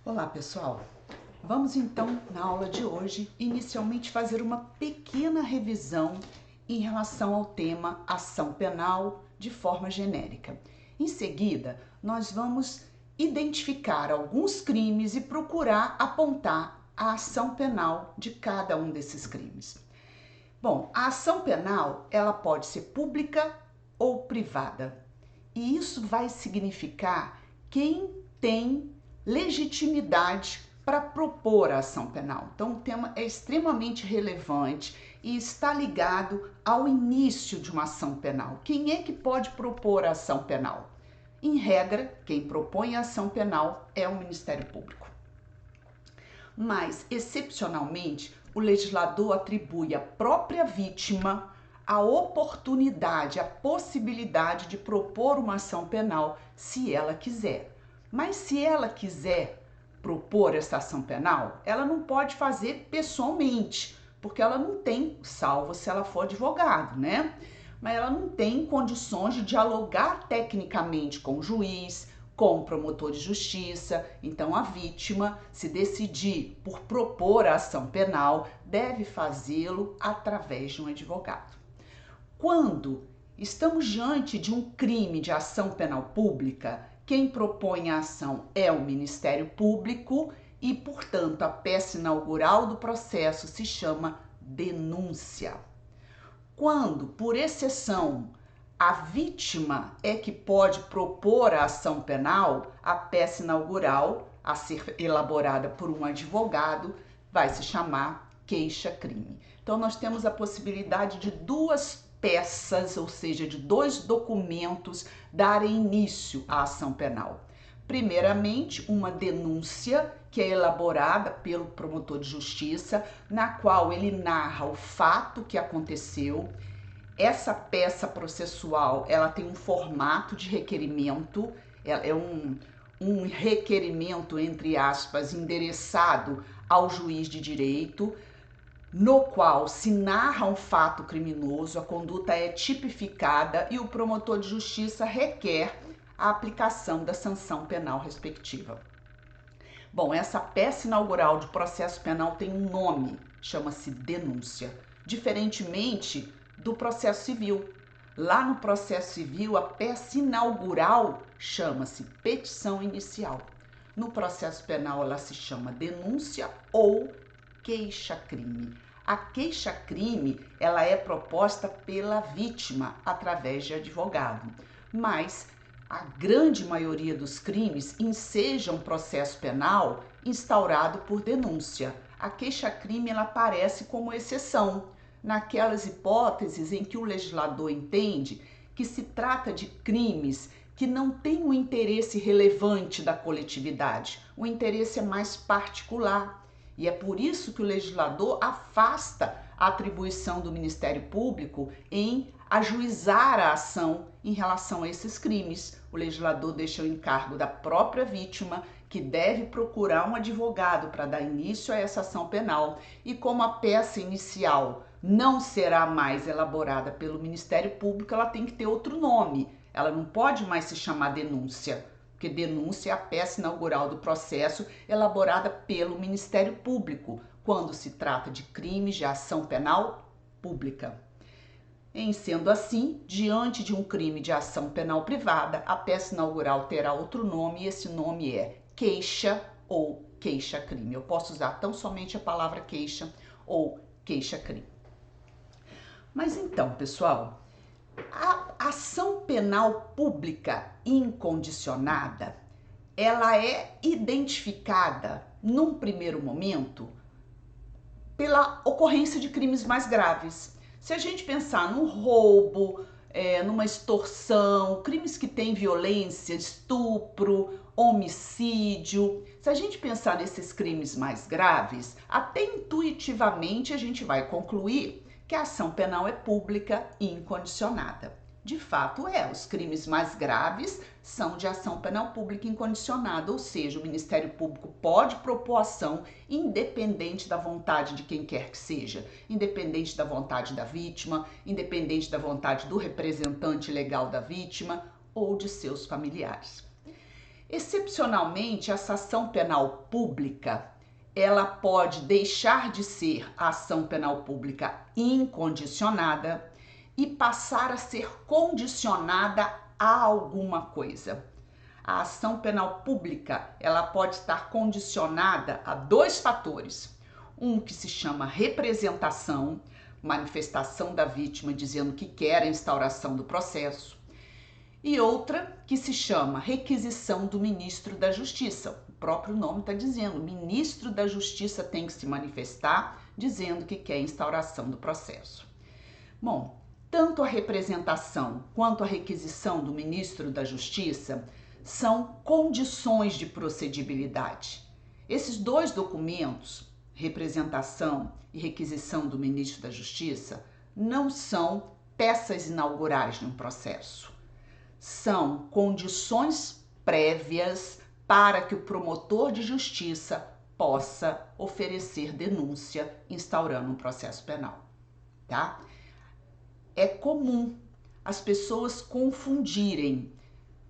Olá, pessoal! Vamos então, na aula de hoje, inicialmente fazer uma pequena revisão em relação ao tema ação penal de forma genérica. Em seguida, nós vamos identificar alguns crimes e procurar apontar a ação penal de cada um desses crimes. Bom, a ação penal, ela pode ser pública ou privada. E isso vai significar quem tem legitimidade para propor a ação penal. Então, o tema é extremamente relevante e está ligado ao início de uma ação penal. Quem é que pode propor a ação penal? Em regra, quem propõe a ação penal é o Ministério Público. Mas, excepcionalmente, o legislador atribui à própria vítima a oportunidade, a possibilidade de propor uma ação penal, se ela quiser. Mas se ela quiser propor essa ação penal, ela não pode fazer pessoalmente, porque ela não tem, salvo se ela for advogado, né? Mas ela não tem condições de dialogar tecnicamente com o juiz, com o promotor de justiça. Então a vítima, se decidir por propor a ação penal, deve fazê-lo através de um advogado. Quando estamos diante de um crime de ação penal pública, quem propõe a ação é o Ministério Público e, portanto, a peça inaugural do processo se chama denúncia. Quando, por exceção, a vítima é que pode propor a ação penal, a peça inaugural, a ser elaborada por um advogado, vai se chamar queixa-crime. Então, nós temos a possibilidade de duas peças, ou seja, de dois documentos darem início à ação penal. Primeiramente, uma denúncia que é elaborada pelo promotor de justiça, na qual ele narra o fato que aconteceu. Essa peça processual, ela tem um formato de requerimento, é um requerimento, entre aspas, endereçado ao juiz de direito, no qual se narra um fato criminoso, a conduta é tipificada e o promotor de justiça requer a aplicação da sanção penal respectiva. Bom, essa peça inaugural de processo penal tem um nome, chama-se denúncia, diferentemente do processo civil. Lá no processo civil, a peça inaugural chama-se petição inicial. No processo penal, ela se chama denúncia ou queixa-crime. A queixa-crime, ela é proposta pela vítima através de advogado, mas a grande maioria dos crimes enseja um processo penal instaurado por denúncia. A queixa-crime, ela aparece como exceção, naquelas hipóteses em que o legislador entende que se trata de crimes que não têm um interesse relevante da coletividade, o interesse é mais particular. E é por isso que o legislador afasta a atribuição do Ministério Público em ajuizar a ação em relação a esses crimes. O legislador deixa o encargo da própria vítima, que deve procurar um advogado para dar início a essa ação penal. E como a peça inicial não será mais elaborada pelo Ministério Público, ela tem que ter outro nome. Ela não pode mais se chamar denúncia, porque denúncia é a peça inaugural do processo elaborada pelo Ministério Público, quando se trata de crimes de ação penal pública. Em sendo assim, diante de um crime de ação penal privada, a peça inaugural terá outro nome e esse nome é queixa ou queixa-crime. Eu posso usar tão somente a palavra queixa ou queixa-crime. Mas então, pessoal, a ação penal pública incondicionada, ela é identificada num primeiro momento pela ocorrência de crimes mais graves. Se a gente pensar num roubo, numa extorsão, crimes que têm violência, estupro, homicídio, se a gente pensar nesses crimes mais graves, até intuitivamente a gente vai concluir que a ação penal é pública e incondicionada. De fato os crimes mais graves são de ação penal pública incondicionada, ou seja, o Ministério Público pode propor ação independente da vontade de quem quer que seja, independente da vontade da vítima, independente da vontade do representante legal da vítima ou de seus familiares. Excepcionalmente, essa ação penal pública, ela pode deixar de ser a ação penal pública incondicionada e passar a ser condicionada a alguma coisa. A ação penal pública, ela pode estar condicionada a dois fatores. Um que se chama representação, manifestação da vítima dizendo que quer a instauração do processo, e outra que se chama requisição do ministro da Justiça. O próprio nome está dizendo, o ministro da Justiça tem que se manifestar dizendo que quer a instauração do processo. Bom, tanto a representação quanto a requisição do ministro da Justiça são condições de procedibilidade. Esses dois documentos, representação e requisição do ministro da Justiça, não são peças inaugurais de um processo. São condições prévias para que o promotor de justiça possa oferecer denúncia instaurando um processo penal, tá? É comum as pessoas confundirem,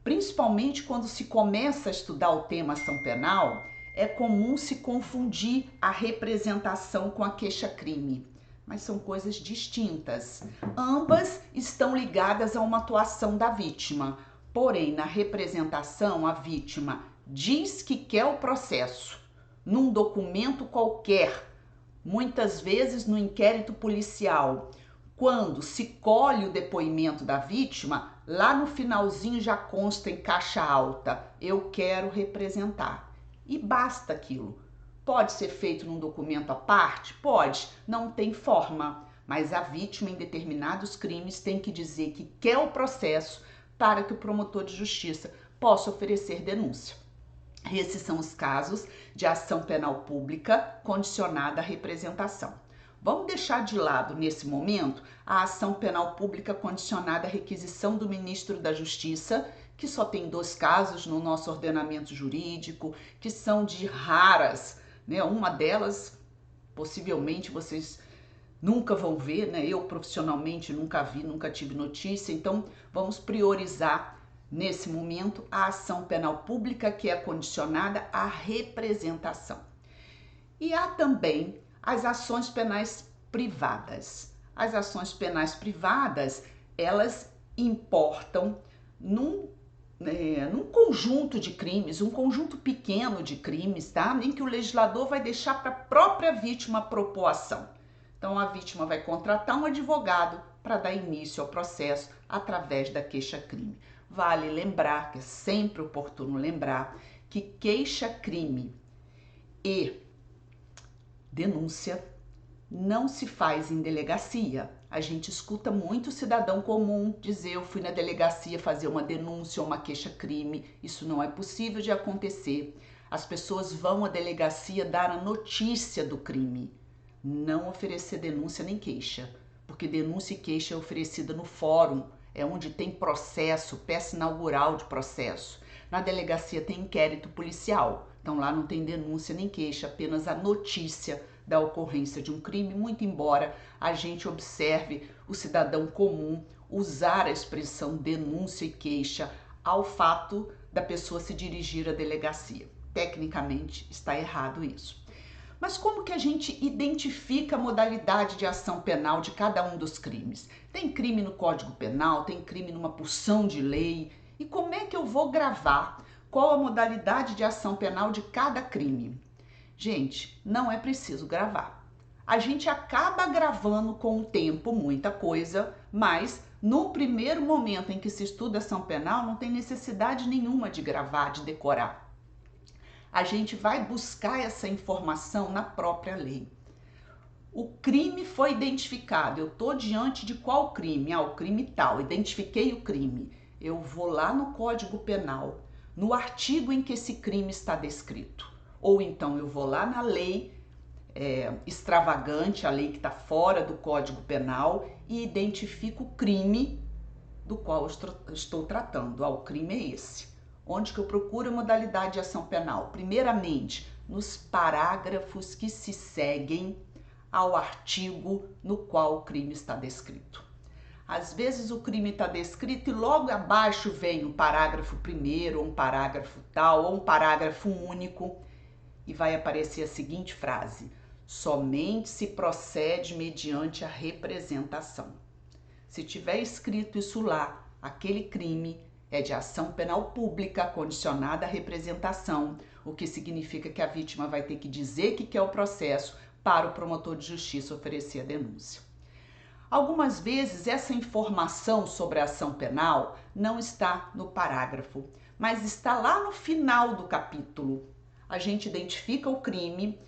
principalmente quando se começa a estudar o tema ação penal, é comum se confundir a representação com a queixa-crime, mas são coisas distintas. Ambas estão ligadas a uma atuação da vítima, porém, na representação, a vítima diz que quer o processo num documento qualquer, muitas vezes no inquérito policial. Quando se colhe o depoimento da vítima, lá no finalzinho já consta em caixa alta, eu quero representar. E basta aquilo. Pode ser feito num documento à parte? Pode, não tem forma. Mas a vítima em determinados crimes tem que dizer que quer o processo para que o promotor de justiça possa oferecer denúncia. Esses são os casos de ação penal pública condicionada à representação. Vamos deixar de lado, nesse momento, a ação penal pública condicionada à requisição do ministro da Justiça, que só tem 2 casos no nosso ordenamento jurídico, que são de raras, né? Uma delas, possivelmente, vocês nunca vão ver, né? Eu, profissionalmente, nunca vi, nunca tive notícia, então vamos priorizar, nesse momento, a ação penal pública, que é condicionada à representação. E há também as ações penais privadas. As ações penais privadas, elas importam num conjunto de crimes, um conjunto pequeno de crimes, tá? Em que o legislador vai deixar para a própria vítima propor ação. Então, a vítima vai contratar um advogado para dar início ao processo através da queixa-crime. Vale lembrar, que é sempre oportuno lembrar, que queixa-crime e denúncia não se faz em delegacia. A gente escuta muito cidadão comum dizer: eu fui na delegacia fazer uma denúncia ou uma queixa-crime. Isso não é possível de acontecer. As pessoas vão à delegacia dar a notícia do crime, não oferecer denúncia nem queixa, porque denúncia e queixa é oferecida no fórum, é onde tem processo, peça inaugural de processo. Na delegacia tem inquérito policial, então lá não tem denúncia nem queixa, apenas a notícia da ocorrência de um crime, muito embora a gente observe o cidadão comum usar a expressão denúncia e queixa ao fato da pessoa se dirigir à delegacia. Tecnicamente está errado isso. Mas como que a gente identifica a modalidade de ação penal de cada um dos crimes? Tem crime no Código Penal, tem crime numa porção de lei. E como é que eu vou gravar qual a modalidade de ação penal de cada crime? Gente, não é preciso gravar. A gente acaba gravando com o tempo muita coisa, mas no primeiro momento em que se estuda ação penal, não tem necessidade nenhuma de gravar, de decorar. A gente vai buscar essa informação na própria lei. O crime foi identificado, eu estou diante de qual crime? O crime tal, identifiquei o crime. Eu vou lá no Código Penal, no artigo em que esse crime está descrito. Ou então eu vou lá na lei extravagante, a lei que está fora do Código Penal, e identifico o crime do qual eu estou tratando. O crime é esse. Onde que eu procuro a modalidade de ação penal? Primeiramente, nos parágrafos que se seguem ao artigo no qual o crime está descrito. Às vezes o crime está descrito e logo abaixo vem um parágrafo primeiro, ou um parágrafo tal, ou um parágrafo único, e vai aparecer a seguinte frase: somente se procede mediante a representação. Se tiver escrito isso lá, aquele crime é de ação penal pública condicionada à representação, o que significa que a vítima vai ter que dizer que quer o processo para o promotor de justiça oferecer a denúncia. Algumas vezes essa informação sobre a ação penal não está no parágrafo, mas está lá no final do capítulo. A gente identifica o crime,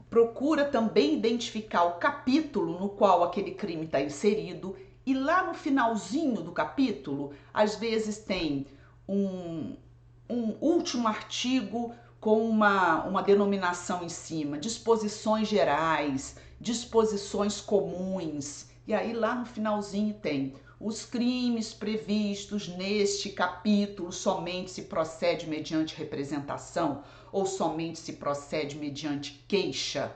procura também identificar o capítulo no qual aquele crime está inserido, e lá no finalzinho do capítulo, às vezes tem um último artigo com uma denominação em cima, disposições gerais, disposições comuns, e aí lá no finalzinho tem os crimes previstos neste capítulo somente se procede mediante representação ou somente se procede mediante queixa.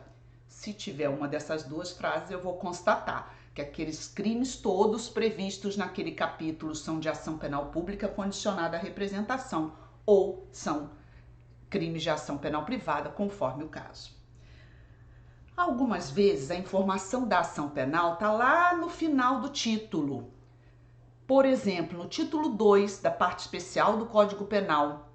Se tiver uma dessas duas frases, eu vou constatar que aqueles crimes todos previstos naquele capítulo são de ação penal pública condicionada à representação ou são crimes de ação penal privada, conforme o caso. Algumas vezes a informação da ação penal está lá no final do título. Por exemplo, no título 2 da parte especial do Código Penal,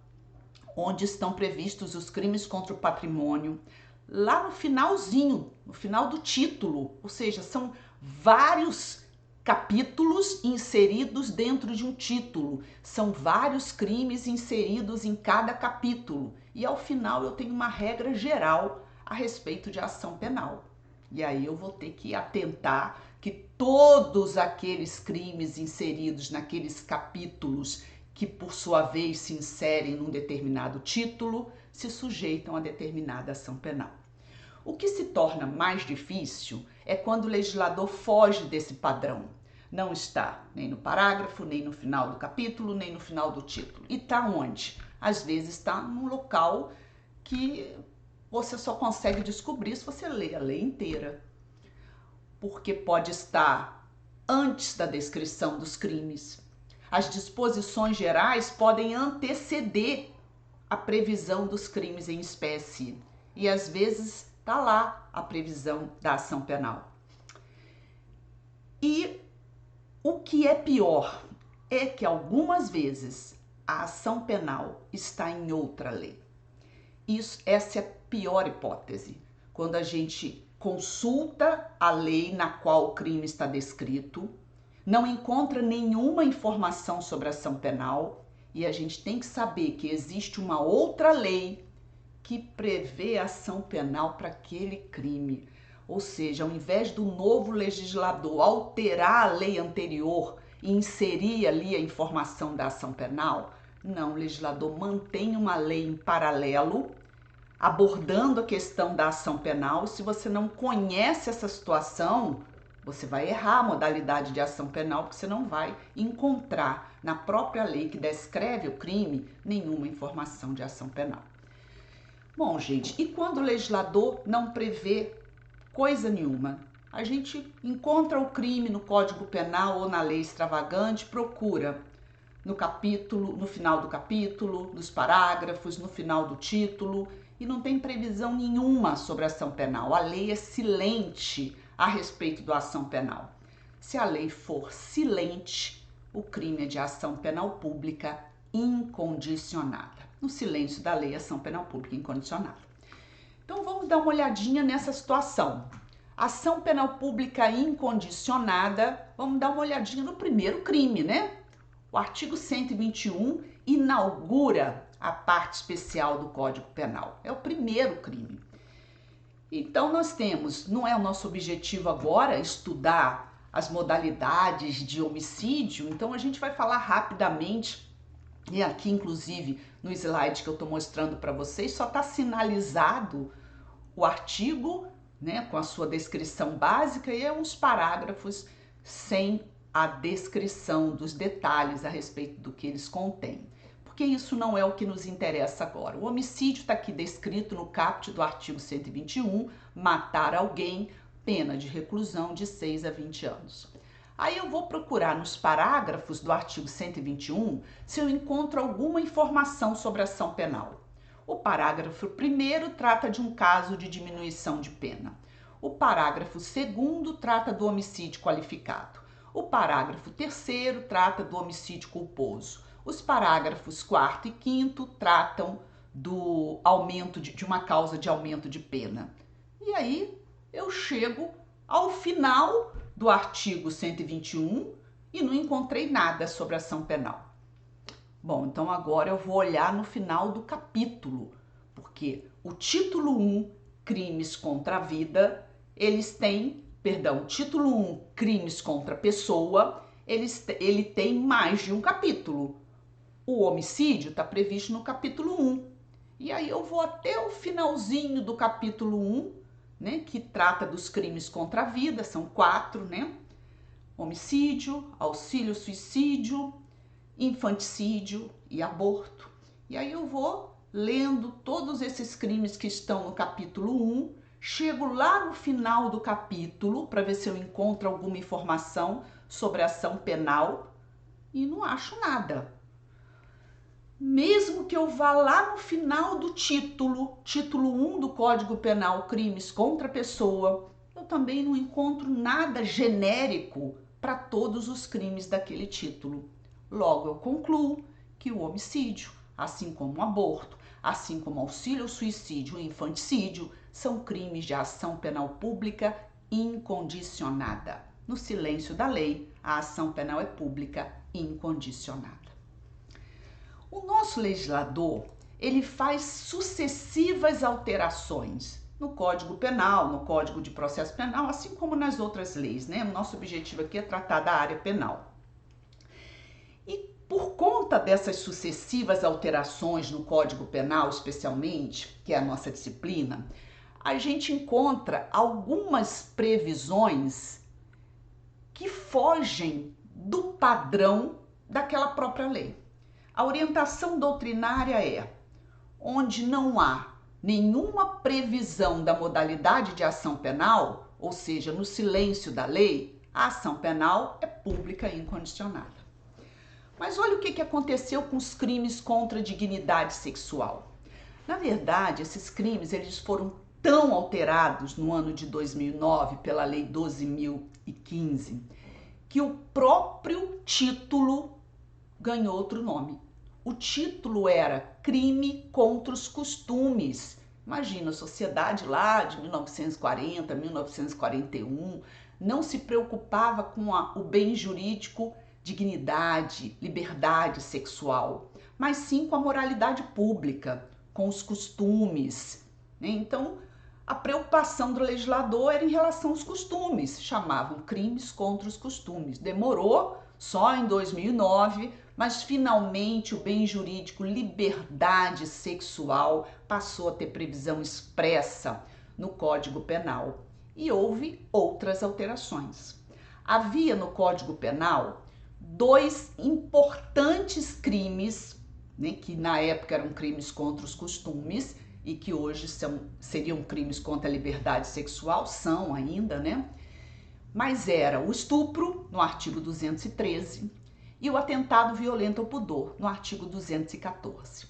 onde estão previstos os crimes contra o patrimônio, lá no finalzinho, no final do título, ou seja, são vários capítulos inseridos dentro de um título, são vários crimes inseridos em cada capítulo, e ao final eu tenho uma regra geral a respeito de ação penal. E aí eu vou ter que atentar que todos aqueles crimes inseridos naqueles capítulos que por sua vez se inserem num determinado título, se sujeitam a determinada ação penal. O que se torna mais difícil é quando o legislador foge desse padrão. Não está nem no parágrafo, nem no final do capítulo, nem no final do título. E está onde? Às vezes está num local que você só consegue descobrir se você ler a lei inteira. Porque pode estar antes da descrição dos crimes. As disposições gerais podem anteceder a previsão dos crimes em espécie. E às vezes está lá a previsão da ação penal. E o que é pior é que algumas vezes a ação penal está em outra lei. Essa é a pior hipótese. Quando a gente consulta a lei na qual o crime está descrito, não encontra nenhuma informação sobre a ação penal e a gente tem que saber que existe uma outra lei que prevê ação penal para aquele crime. Ou seja, ao invés do novo legislador alterar a lei anterior e inserir ali a informação da ação penal, não, o legislador mantém uma lei em paralelo, abordando a questão da ação penal. Se você não conhece essa situação, você vai errar a modalidade de ação penal, porque você não vai encontrar na própria lei que descreve o crime nenhuma informação de ação penal. Bom, gente, e quando o legislador não prevê coisa nenhuma? A gente encontra o crime no Código Penal ou na lei extravagante, procura no capítulo, no final do capítulo, nos parágrafos, no final do título, e não tem previsão nenhuma sobre a ação penal. A lei é silente a respeito da ação penal. Se a lei for silente, o crime é de ação penal pública incondicionada. No silêncio da lei, ação penal pública incondicionada. Então vamos dar uma olhadinha nessa situação. Ação penal pública incondicionada, vamos dar uma olhadinha no primeiro crime, né? O artigo 121 inaugura a parte especial do Código Penal. É o primeiro crime. Então nós temos, não é o nosso objetivo agora estudar as modalidades de homicídio, então a gente vai falar rapidamente, e aqui inclusive no slide que eu estou mostrando para vocês, só está sinalizado o artigo, né, com a sua descrição básica e uns parágrafos sem a descrição dos detalhes a respeito do que eles contêm. Porque isso não é o que nos interessa agora. O homicídio está aqui descrito no caput do artigo 121, matar alguém pena de reclusão de 6 a 20 anos. Aí eu vou procurar nos parágrafos do artigo 121 se eu encontro alguma informação sobre ação penal. O parágrafo 1º trata de um caso de diminuição de pena. O parágrafo 2º trata do homicídio qualificado. O parágrafo 3º trata do homicídio culposo. Os parágrafos 4º e 5º tratam do aumento de uma causa de aumento de pena. E aí eu chego ao final do artigo 121 e não encontrei nada sobre ação penal. Bom, então agora eu vou olhar no final do capítulo, porque o título 1, crimes contra a vida, título 1, crimes contra a pessoa, ele tem mais de um capítulo. O homicídio está previsto no capítulo 1. E aí eu vou até o finalzinho do capítulo 1, né, que trata dos crimes contra a vida, são 4, né? Homicídio, auxílio-suicídio, infanticídio e aborto. E aí eu vou lendo todos esses crimes que estão no capítulo 1, chego lá no final do capítulo para ver se eu encontro alguma informação sobre ação penal e não acho nada. Mesmo que eu vá lá no final do título 1 do Código Penal, crimes contra a pessoa, eu também não encontro nada genérico para todos os crimes daquele título. Logo, eu concluo que o homicídio, assim como o aborto, assim como auxílio ao suicídio e infanticídio, são crimes de ação penal pública incondicionada. No silêncio da lei, a ação penal é pública incondicionada. O nosso legislador, ele faz sucessivas alterações no Código Penal, no Código de Processo Penal, assim como nas outras leis, né? O nosso objetivo aqui é tratar da área penal. E por conta dessas sucessivas alterações no Código Penal, especialmente, que é a nossa disciplina, a gente encontra algumas previsões que fogem do padrão daquela própria lei. A orientação doutrinária é: onde não há nenhuma previsão da modalidade de ação penal, ou seja, no silêncio da lei, a ação penal é pública e incondicionada. Mas olha o que aconteceu com os crimes contra a dignidade sexual. Na verdade, esses crimes eles foram tão alterados no ano de 2009 pela Lei 12.015 que o próprio título ganhou outro nome. O título era Crime contra os Costumes. Imagina, a sociedade lá de 1940, 1941, não se preocupava com o bem jurídico, dignidade, liberdade sexual, mas sim com a moralidade pública, com os costumes, né? Então, a preocupação do legislador era em relação aos costumes, chamavam crimes contra os costumes. Demorou só em 2009, mas finalmente o bem jurídico liberdade sexual passou a ter previsão expressa no Código Penal e houve outras alterações. Havia no Código Penal 2 importantes crimes, né, que na época eram crimes contra os costumes e que hoje seriam crimes contra a liberdade sexual, são ainda, né? Mas era o estupro, no artigo 213, e o atentado violento ao pudor, no artigo 214.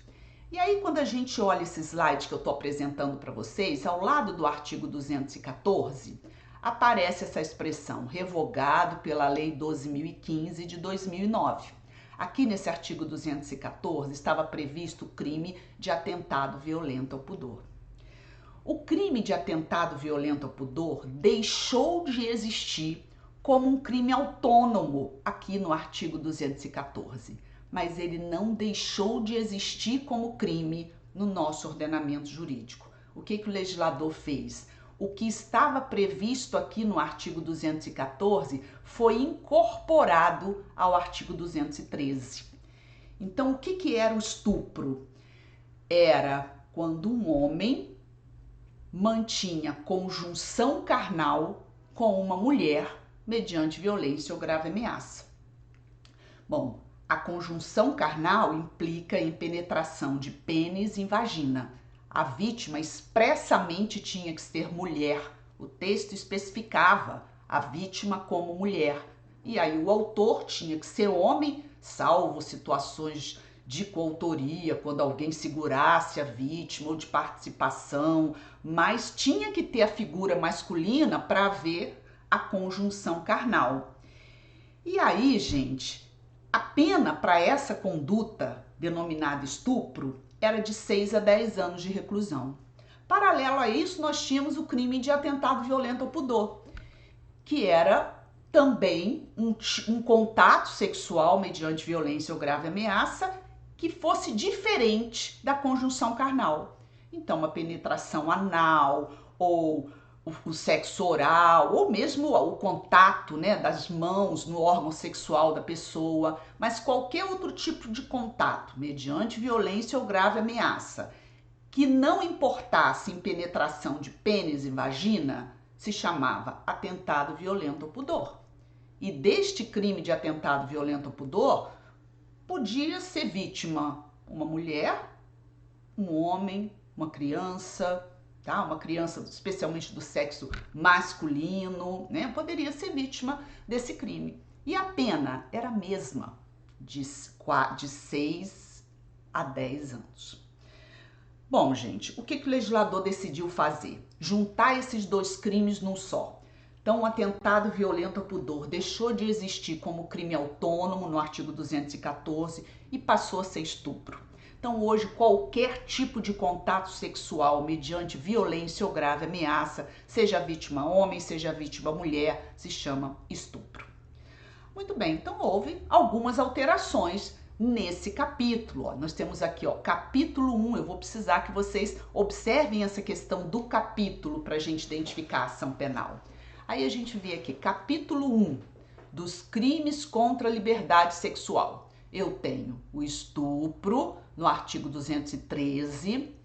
E aí, quando a gente olha esse slide que eu estou apresentando para vocês, ao lado do artigo 214, aparece essa expressão, revogado pela Lei 12.015 de 2009. Aqui nesse artigo 214 estava previsto o crime de atentado violento ao pudor. O crime de atentado violento ao pudor deixou de existir como um crime autônomo aqui no artigo 214, mas ele não deixou de existir como crime no nosso ordenamento jurídico. O que o legislador fez? O que estava previsto aqui no artigo 214 foi incorporado ao artigo 213. Então, o que era o estupro? Era quando um homem mantinha conjunção carnal com uma mulher mediante violência ou grave ameaça. Bom, a conjunção carnal implica em penetração de pênis em vagina. A vítima expressamente tinha que ser mulher O texto especificava a vítima como mulher. E aí o autor tinha que ser homem, salvo situações de coautoria, quando alguém segurasse a vítima ou de participação, mas tinha que ter a figura masculina para haver a conjunção carnal. E aí, gente, a pena para essa conduta denominada estupro era de 6 a 10 anos de reclusão. Paralelo a isso, nós tínhamos o crime de atentado violento ao pudor, que era também um contato sexual mediante violência ou grave ameaça que fosse diferente da conjunção carnal. Então, uma penetração anal ou o sexo oral, ou mesmo o contato, né, das mãos no órgão sexual da pessoa, mas qualquer outro tipo de contato mediante violência ou grave ameaça que não importasse em penetração de pênis e vagina, se chamava atentado violento ao pudor. E deste crime de atentado violento ao pudor, podia ser vítima uma mulher, um homem, uma criança, tá? Uma criança especialmente do sexo masculino, né? Poderia ser vítima desse crime. E a pena era a mesma, de 6 a 10 anos. Bom, gente, o que o legislador decidiu fazer? Juntar esses dois crimes num só. Então, o atentado violento ao pudor deixou de existir como crime autônomo no artigo 214 e passou a ser estupro. Então, hoje, qualquer tipo de contato sexual mediante violência ou grave ameaça, seja a vítima homem, seja a vítima mulher, se chama estupro. Muito bem, então houve algumas alterações nesse capítulo. Ó. Nós temos aqui, ó, capítulo 1, eu vou precisar que vocês observem essa questão do capítulo para a gente identificar a ação penal. Aí a gente vê aqui, capítulo 1, dos crimes contra a liberdade sexual. Eu tenho o estupro, no artigo 213,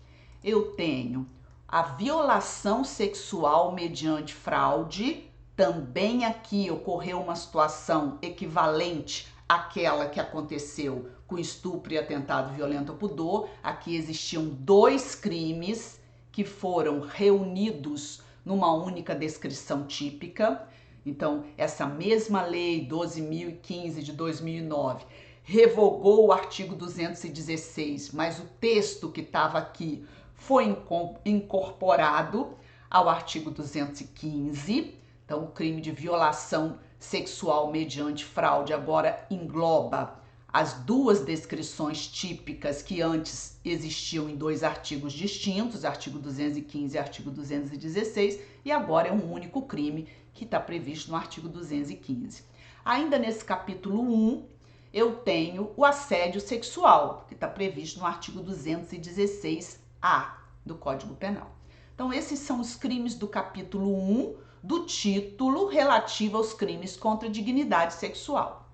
eu tenho a violação sexual mediante fraude, também aqui ocorreu uma situação equivalente àquela que aconteceu com estupro e atentado violento ao pudor. Aqui existiam dois crimes que foram reunidos numa única descrição típica. Então, essa mesma lei 12.015 de 2009 revogou o artigo 216, mas o texto que estava aqui foi incorporado ao artigo 215. Então, o crime de violação sexual mediante fraude agora engloba as duas descrições típicas que antes existiam em dois artigos distintos, artigo 215 e artigo 216, e agora é um único crime que está previsto no artigo 215. Ainda nesse capítulo 1, eu tenho o assédio sexual, que está previsto no artigo 216-A do Código Penal. Então, esses são os crimes do capítulo 1 do título relativo aos crimes contra a dignidade sexual.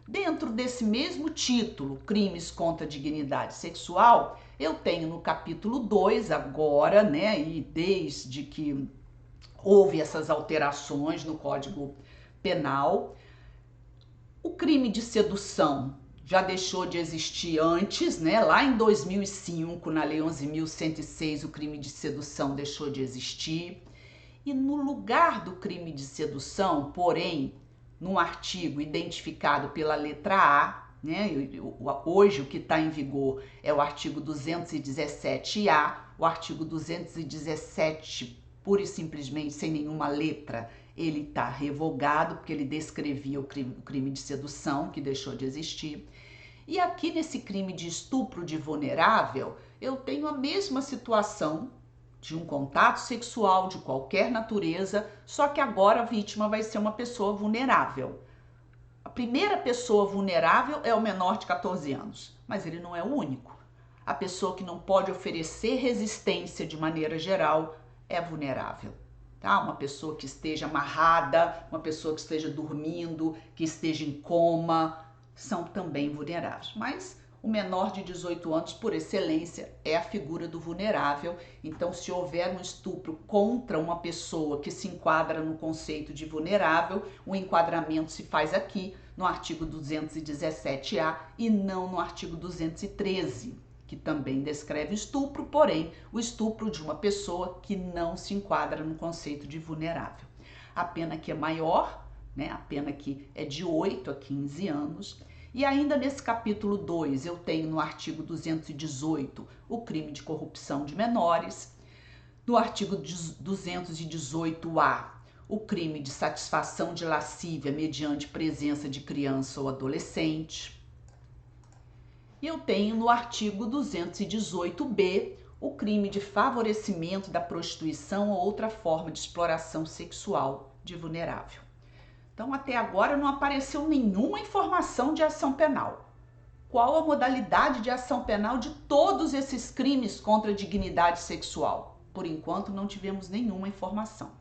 Dentro desse mesmo título, crimes contra a dignidade sexual, eu tenho no capítulo 2 agora, né, e desde que houve essas alterações no Código Penal, o crime de sedução já deixou de existir antes, né? Lá em 2005, na Lei 11.106, o crime de sedução deixou de existir. E no lugar do crime de sedução, porém, num artigo identificado pela letra A, né? Hoje o que está em vigor é o artigo 217-A, o artigo 217, pura e simplesmente, sem nenhuma letra, ele está revogado, porque ele descrevia o crime de sedução, que deixou de existir. E aqui nesse crime de estupro de vulnerável, eu tenho a mesma situação de um contato sexual de qualquer natureza, só que agora a vítima vai ser uma pessoa vulnerável. A primeira pessoa vulnerável é o menor de 14 anos, mas ele não é o único. A pessoa que não pode oferecer resistência de maneira geral é vulnerável. Tá? Uma pessoa que esteja amarrada, uma pessoa que esteja dormindo, que esteja em coma, são também vulneráveis. Mas o menor de 18 anos, por excelência, é a figura do vulnerável. Então, se houver um estupro contra uma pessoa que se enquadra no conceito de vulnerável, o enquadramento se faz aqui no artigo 217-A e não no artigo 213, que também descreve estupro, porém o estupro de uma pessoa que não se enquadra no conceito de vulnerável. A pena que é maior, né, a pena que é de 8 a 15 anos. E ainda nesse capítulo 2, eu tenho no artigo 218 o crime de corrupção de menores, no artigo 218-A, o crime de satisfação de lascívia mediante presença de criança ou adolescente. E eu tenho no artigo 218-B o crime de favorecimento da prostituição ou outra forma de exploração sexual de vulnerável. Então, até agora não apareceu nenhuma informação de ação penal. Qual a modalidade de ação penal de todos esses crimes contra a dignidade sexual? Por enquanto, não tivemos nenhuma informação.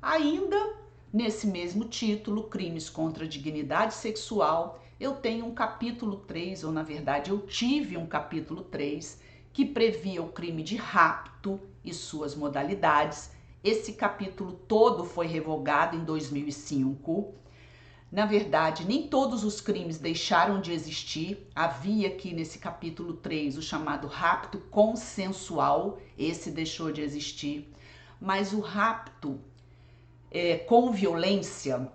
Ainda nesse mesmo título, crimes contra a dignidade sexual, eu tenho um capítulo 3, ou na verdade eu tive um capítulo 3, que previa o crime de rapto e suas modalidades. Esse capítulo todo foi revogado em 2005. Na verdade, nem todos os crimes deixaram de existir. Havia aqui nesse capítulo 3 o chamado rapto consensual, esse deixou de existir. Mas o rapto com violência,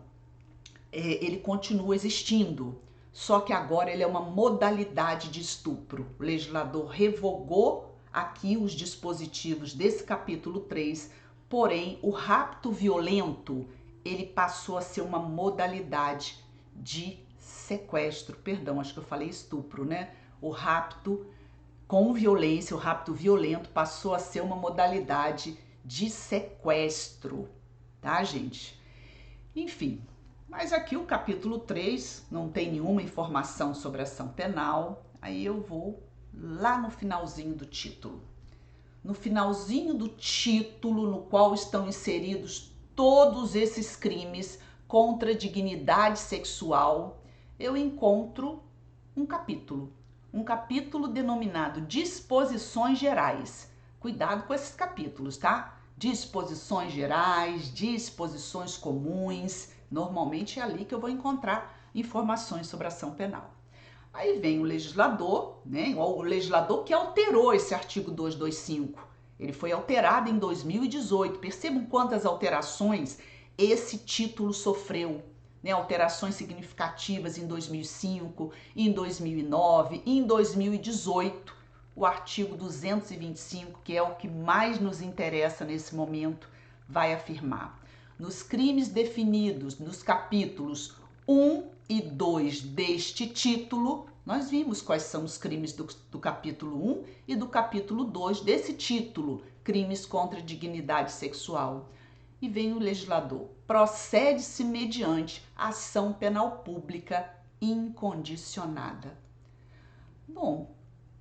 ele continua existindo. Só que agora ele é uma modalidade de estupro. O legislador revogou aqui os dispositivos desse capítulo 3, porém o rapto violento, ele passou a ser uma modalidade de sequestro. Perdão, acho que eu falei estupro, né? O rapto com violência, o rapto violento passou a ser uma modalidade de sequestro, tá, gente? Enfim, mas aqui o capítulo 3 não tem nenhuma informação sobre ação penal. Aí eu vou lá no finalzinho do título. No finalzinho do título, no qual estão inseridos todos esses crimes contra a dignidade sexual, eu encontro um capítulo denominado Disposições Gerais. Cuidado com esses capítulos, tá? Disposições gerais, disposições comuns. Normalmente é ali que eu vou encontrar informações sobre ação penal. Aí vem o legislador, né? O legislador que alterou esse artigo 225. Ele foi alterado em 2018. Percebam quantas alterações esse título sofreu, né? Alterações significativas em 2005, em 2009, em 2018. O artigo 225, que é o que mais nos interessa nesse momento, vai afirmar: nos crimes definidos nos capítulos 1 e 2 deste título, nós vimos quais são os crimes do capítulo 1 e do capítulo 2 desse título, crimes contra a dignidade sexual. E vem o legislador: procede-se mediante ação penal pública incondicionada. Bom,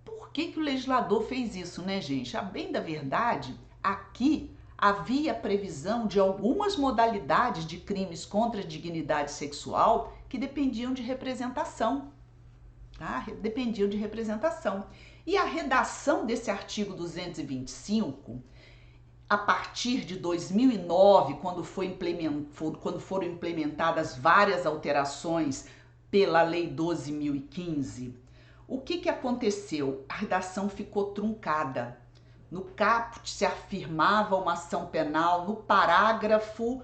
por que o legislador fez isso, né, gente? A bem da verdade, aqui havia previsão de algumas modalidades de crimes contra a dignidade sexual que dependiam de representação, tá? Dependiam de representação. E a redação desse artigo 225, a partir de 2009, quando foram implementadas várias alterações pela Lei 12.015, o que aconteceu? A redação ficou truncada. No caput se afirmava uma ação penal, no parágrafo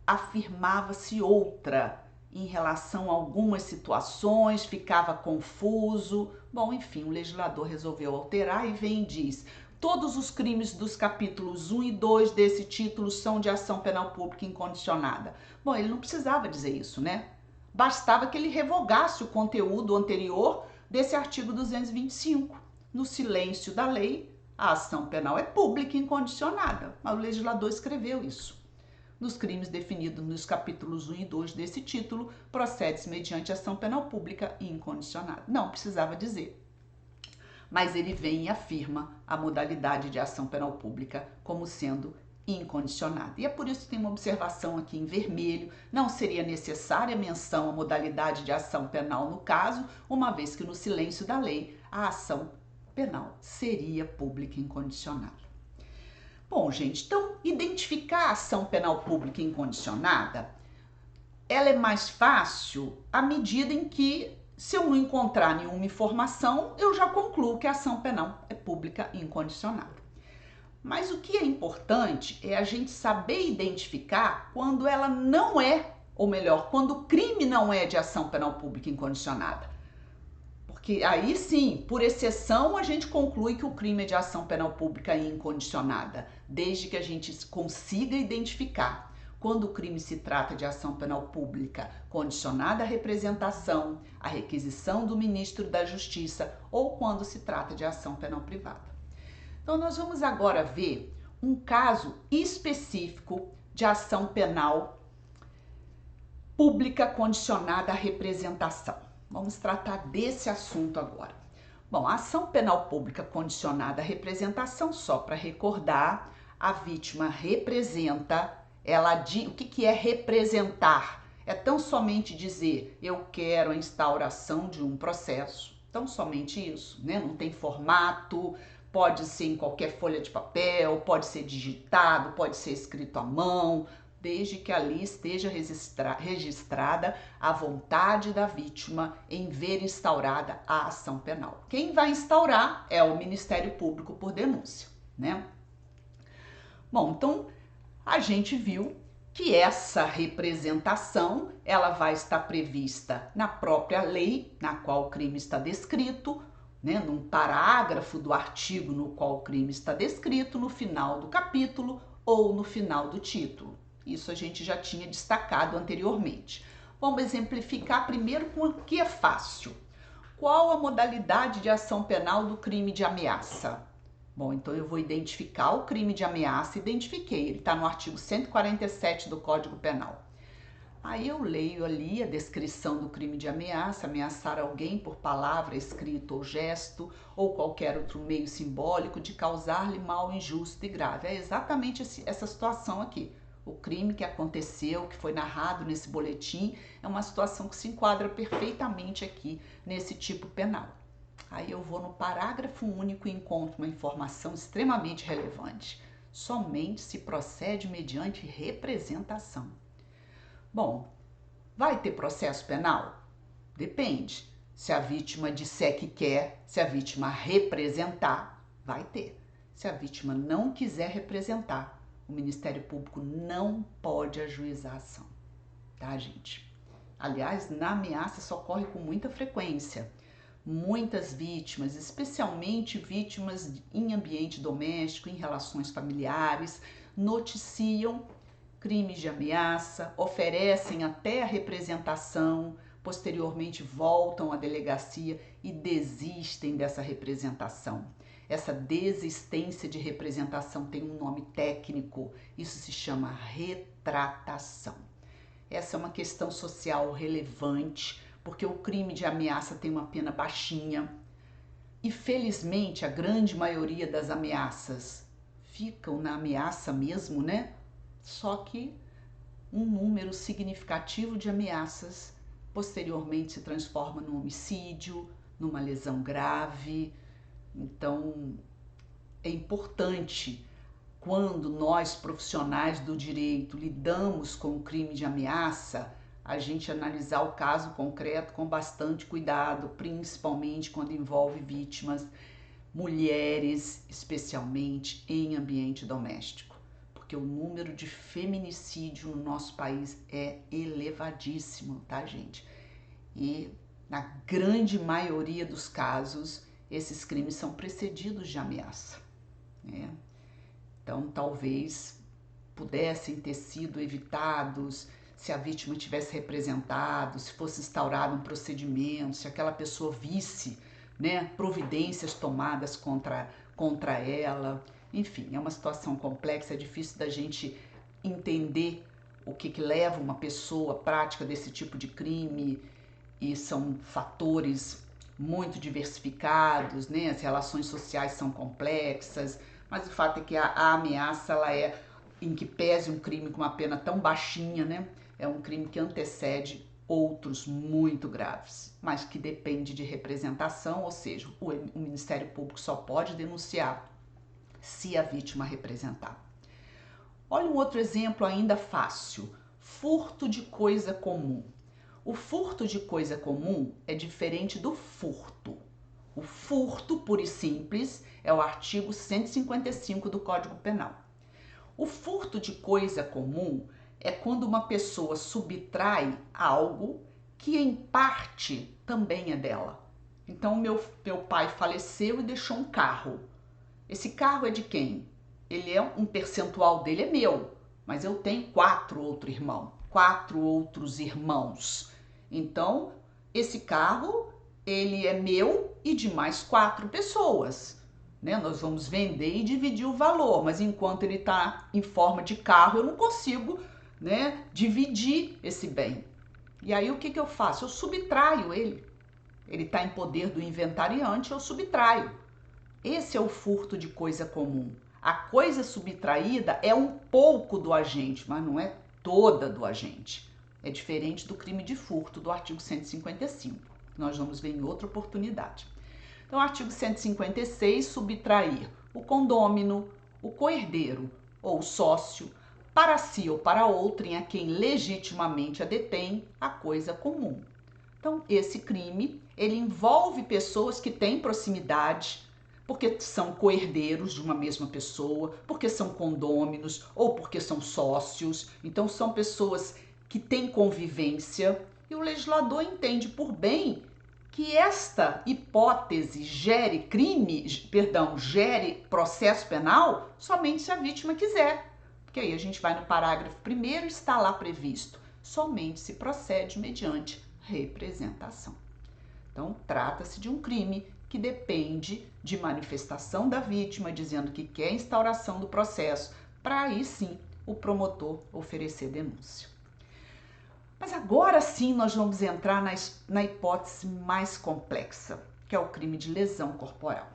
afirmava-se outra. Em relação a algumas situações, ficava confuso. Bom, enfim, o legislador resolveu alterar e vem e diz: todos os crimes dos capítulos 1 e 2 desse título são de ação penal pública incondicionada. Bom, ele não precisava dizer isso, né? Bastava que ele revogasse o conteúdo anterior desse artigo 225. No silêncio da lei, a ação penal é pública e incondicionada, mas o legislador escreveu isso. Nos crimes definidos nos capítulos 1 e 2 desse título, procede-se mediante ação penal pública e incondicionada. Não precisava dizer. Mas ele vem e afirma a modalidade de ação penal pública como sendo incondicionada. E é por isso que tem uma observação aqui em vermelho: não seria necessária menção à modalidade de ação penal no caso, uma vez que no silêncio da lei a ação penal seria pública e incondicionada. Bom, gente, então identificar a ação penal pública incondicionada, ela é mais fácil à medida em que Se eu não encontrar nenhuma informação, eu já concluo que a ação penal é pública e incondicionada. Mas o que é importante é a gente saber identificar quando ela não é, ou melhor, quando o crime não é de ação penal pública incondicionada. Porque aí sim, por exceção, a gente conclui que o crime é de ação penal pública incondicionada, desde que a gente consiga identificar quando o crime se trata de ação penal pública condicionada à representação, à requisição do ministro da Justiça ou quando se trata de ação penal privada. Então, nós vamos agora ver um caso específico de ação penal pública condicionada à representação. Vamos tratar desse assunto agora. Bom, a ação penal pública condicionada à representação, só para recordar, a vítima representa, o que é representar? É tão somente dizer, eu quero a instauração de um processo, tão somente isso, né? Não tem formato, pode ser em qualquer folha de papel, pode ser digitado, pode ser escrito à mão, desde que ali esteja registrada a vontade da vítima em ver instaurada a ação penal. Quem vai instaurar é o Ministério Público por denúncia, né? Bom, então a gente viu que essa representação ela vai estar prevista na própria lei na qual o crime está descrito, né, num parágrafo do artigo no qual o crime está descrito, no final do capítulo ou no final do título. Isso a gente já tinha destacado anteriormente. Vamos exemplificar primeiro com o que é fácil. Qual a modalidade de ação penal do crime de ameaça? Bom, então eu vou identificar o crime de ameaça, identifiquei, ele está no artigo 147 do Código Penal. Aí eu leio ali a descrição do crime de ameaça, ameaçar alguém por palavra, escrito ou gesto, ou qualquer outro meio simbólico de causar-lhe mal injusto e grave. É exatamente essa situação aqui. O crime que aconteceu, que foi narrado nesse boletim, é uma situação que se enquadra perfeitamente aqui nesse tipo penal. Aí eu vou no parágrafo único e encontro uma informação extremamente relevante. Somente se procede mediante representação. Bom, vai ter processo penal? Depende. Se a vítima disser que quer, se a vítima representar, vai ter. Se a vítima não quiser representar, o Ministério Público não pode ajuizar a ação, tá, gente? Aliás, na ameaça isso ocorre com muita frequência. Muitas vítimas, especialmente vítimas em ambiente doméstico, em relações familiares, noticiam crimes de ameaça, oferecem até a representação, posteriormente voltam à delegacia e desistem dessa representação. Essa desistência de representação tem um nome técnico, isso se chama retratação. Essa é uma questão social relevante, porque o crime de ameaça tem uma pena baixinha e, felizmente, a grande maioria das ameaças ficam na ameaça mesmo, né? Só que um número significativo de ameaças posteriormente se transforma num homicídio, numa lesão grave. Então, é importante, quando nós, profissionais do direito, lidamos com o crime de ameaça, a gente analisar o caso concreto com bastante cuidado, principalmente quando envolve vítimas, mulheres, especialmente em ambiente doméstico, porque o número de feminicídio no nosso país é elevadíssimo, tá, gente? E na grande maioria dos casos, esses crimes são precedidos de ameaça, né? Então, talvez pudessem ter sido evitados se a vítima tivesse representado, se fosse instaurado um procedimento, se aquela pessoa visse, né, providências tomadas contra ela. Enfim, é uma situação complexa, é difícil da gente entender o que leva uma pessoa à prática desse tipo de crime, e são fatores muito diversificados, né? As relações sociais são complexas, mas o fato é que a ameaça, ela é, em que pese um crime com uma pena tão baixinha, né? É um crime que antecede outros muito graves, mas que depende de representação, ou seja, o Ministério Público só pode denunciar se a vítima representar. Olha um outro exemplo ainda fácil: furto de coisa comum. O furto de coisa comum é diferente do furto. O furto, puro e simples, é o artigo 155 do Código Penal. O furto de coisa comum é quando uma pessoa subtrai algo que em parte também é dela. Então, meu pai faleceu e deixou um carro. Esse carro é de quem? Um percentual dele é meu, mas eu tenho 4 outros irmãos. Então, esse carro, ele é meu e de mais 4 pessoas. Né? Nós vamos vender e dividir o valor, mas enquanto ele está em forma de carro, eu não consigo, né, dividir esse bem. E aí o que eu faço? Eu subtraio ele. Ele está em poder do inventariante, eu subtraio. Esse é o furto de coisa comum. A coisa subtraída é um pouco do agente, mas não é toda do agente. É diferente do crime de furto do artigo 155. Nós vamos ver em outra oportunidade. Então, artigo 156, subtrair o condômino, o coerdeiro ou o sócio, para si ou para outrem a quem legitimamente a detém, a coisa comum. Então, esse crime, ele envolve pessoas que têm proximidade, porque são coerdeiros de uma mesma pessoa, porque são condôminos ou porque são sócios. Então, são pessoas que têm convivência e o legislador entende por bem que esta hipótese gere processo penal somente se a vítima quiser. Porque aí a gente vai no parágrafo 1º, está lá previsto, somente se procede mediante representação. Então, trata-se de um crime que depende de manifestação da vítima, dizendo que quer instauração do processo, para aí sim o promotor oferecer denúncia. Mas agora sim nós vamos entrar na hipótese mais complexa, que é o crime de lesão corporal.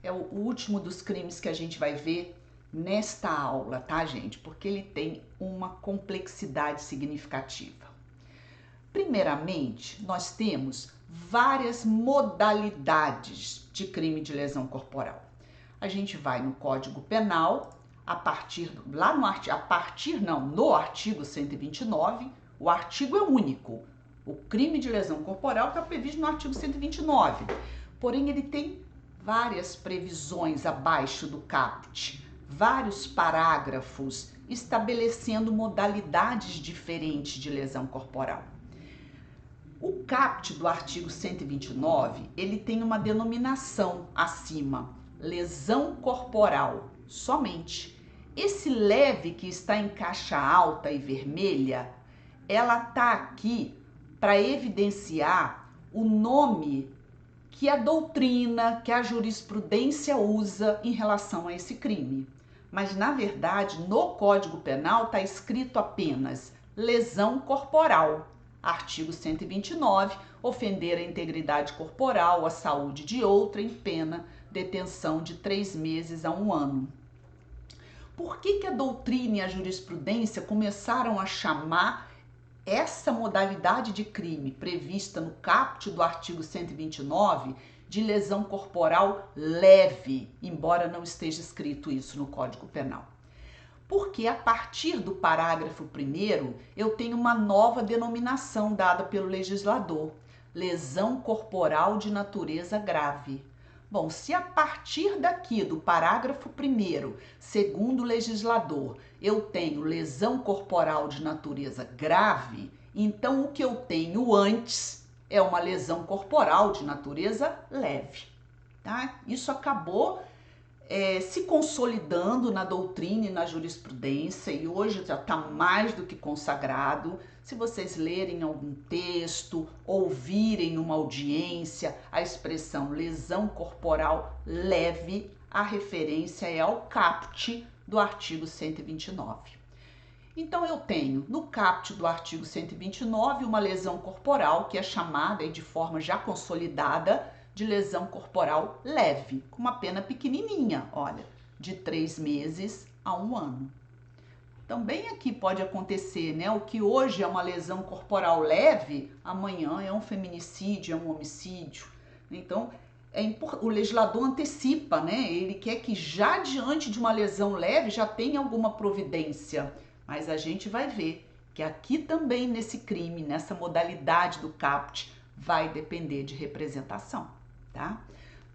É o último dos crimes que a gente vai ver nesta aula, tá, gente? Porque ele tem uma complexidade significativa. Primeiramente, nós temos várias modalidades de crime de lesão corporal. A gente vai no Código Penal, no artigo 129, o artigo é único. O crime de lesão corporal está previsto no artigo 129. Porém, ele tem várias previsões abaixo do caput, vários parágrafos estabelecendo modalidades diferentes de lesão corporal. O caput do artigo 129, ele tem uma denominação acima, lesão corporal, somente. Esse leve que está em caixa alta e vermelha, ela está aqui para evidenciar o nome que a doutrina, que a jurisprudência usa em relação a esse crime. Mas, na verdade, no Código Penal está escrito apenas lesão corporal. Artigo 129, ofender a integridade corporal, a saúde de outrem, pena, detenção de 3 meses a 1 ano. Por que a doutrina e a jurisprudência começaram a chamar essa modalidade de crime prevista no caput do artigo 129 de lesão corporal leve, embora não esteja escrito isso no Código Penal? Porque a partir do parágrafo 1º eu tenho uma nova denominação dada pelo legislador, lesão corporal de natureza grave. Bom, se a partir daqui do parágrafo 1º, segundo o legislador, eu tenho lesão corporal de natureza grave, então o que eu tenho antes é uma lesão corporal de natureza leve, tá? Isso acabou se consolidando na doutrina e na jurisprudência e hoje já está mais do que consagrado. Se vocês lerem algum texto, ouvirem uma audiência, a expressão lesão corporal leve, a referência é ao caput do artigo 129. Então eu tenho no caput do artigo 129 uma lesão corporal que é chamada de forma já consolidada de lesão corporal leve, com uma pena pequenininha, olha, de 3 meses a 1 ano. Também aqui pode acontecer, né? O que hoje é uma lesão corporal leve, amanhã é um feminicídio, é um homicídio. Então, o legislador antecipa, né? Ele quer que já diante de uma lesão leve já tenha alguma providência, mas a gente vai ver que aqui também nesse crime, nessa modalidade do caput, vai depender de representação, tá?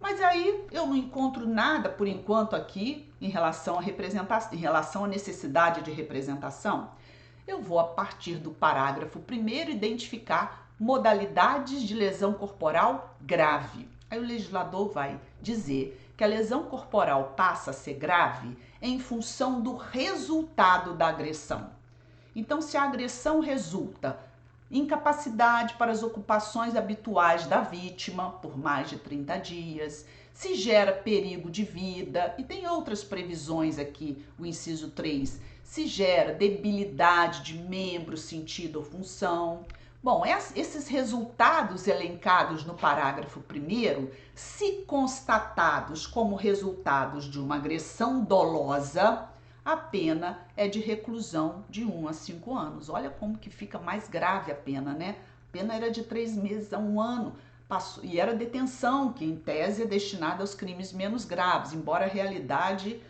Mas aí eu não encontro nada por enquanto aqui em relação à representação, em relação à necessidade de representação. Eu vou a partir do parágrafo 1º identificar modalidades de lesão corporal grave. Aí o legislador vai dizer que a lesão corporal passa a ser grave em função do resultado da agressão. Então, se a agressão resulta incapacidade para as ocupações habituais da vítima por mais de 30 dias, se gera perigo de vida, e tem outras previsões aqui, o inciso 3, se gera debilidade de membro, sentido ou função. Bom, esses resultados elencados no parágrafo 1º, se constatados como resultados de uma agressão dolosa, a pena é de reclusão de 1 a 5 anos. Olha como que fica mais grave a pena, né? A pena era de 3 meses a 1 ano. E era detenção, que em tese é destinada aos crimes menos graves, embora a realidade,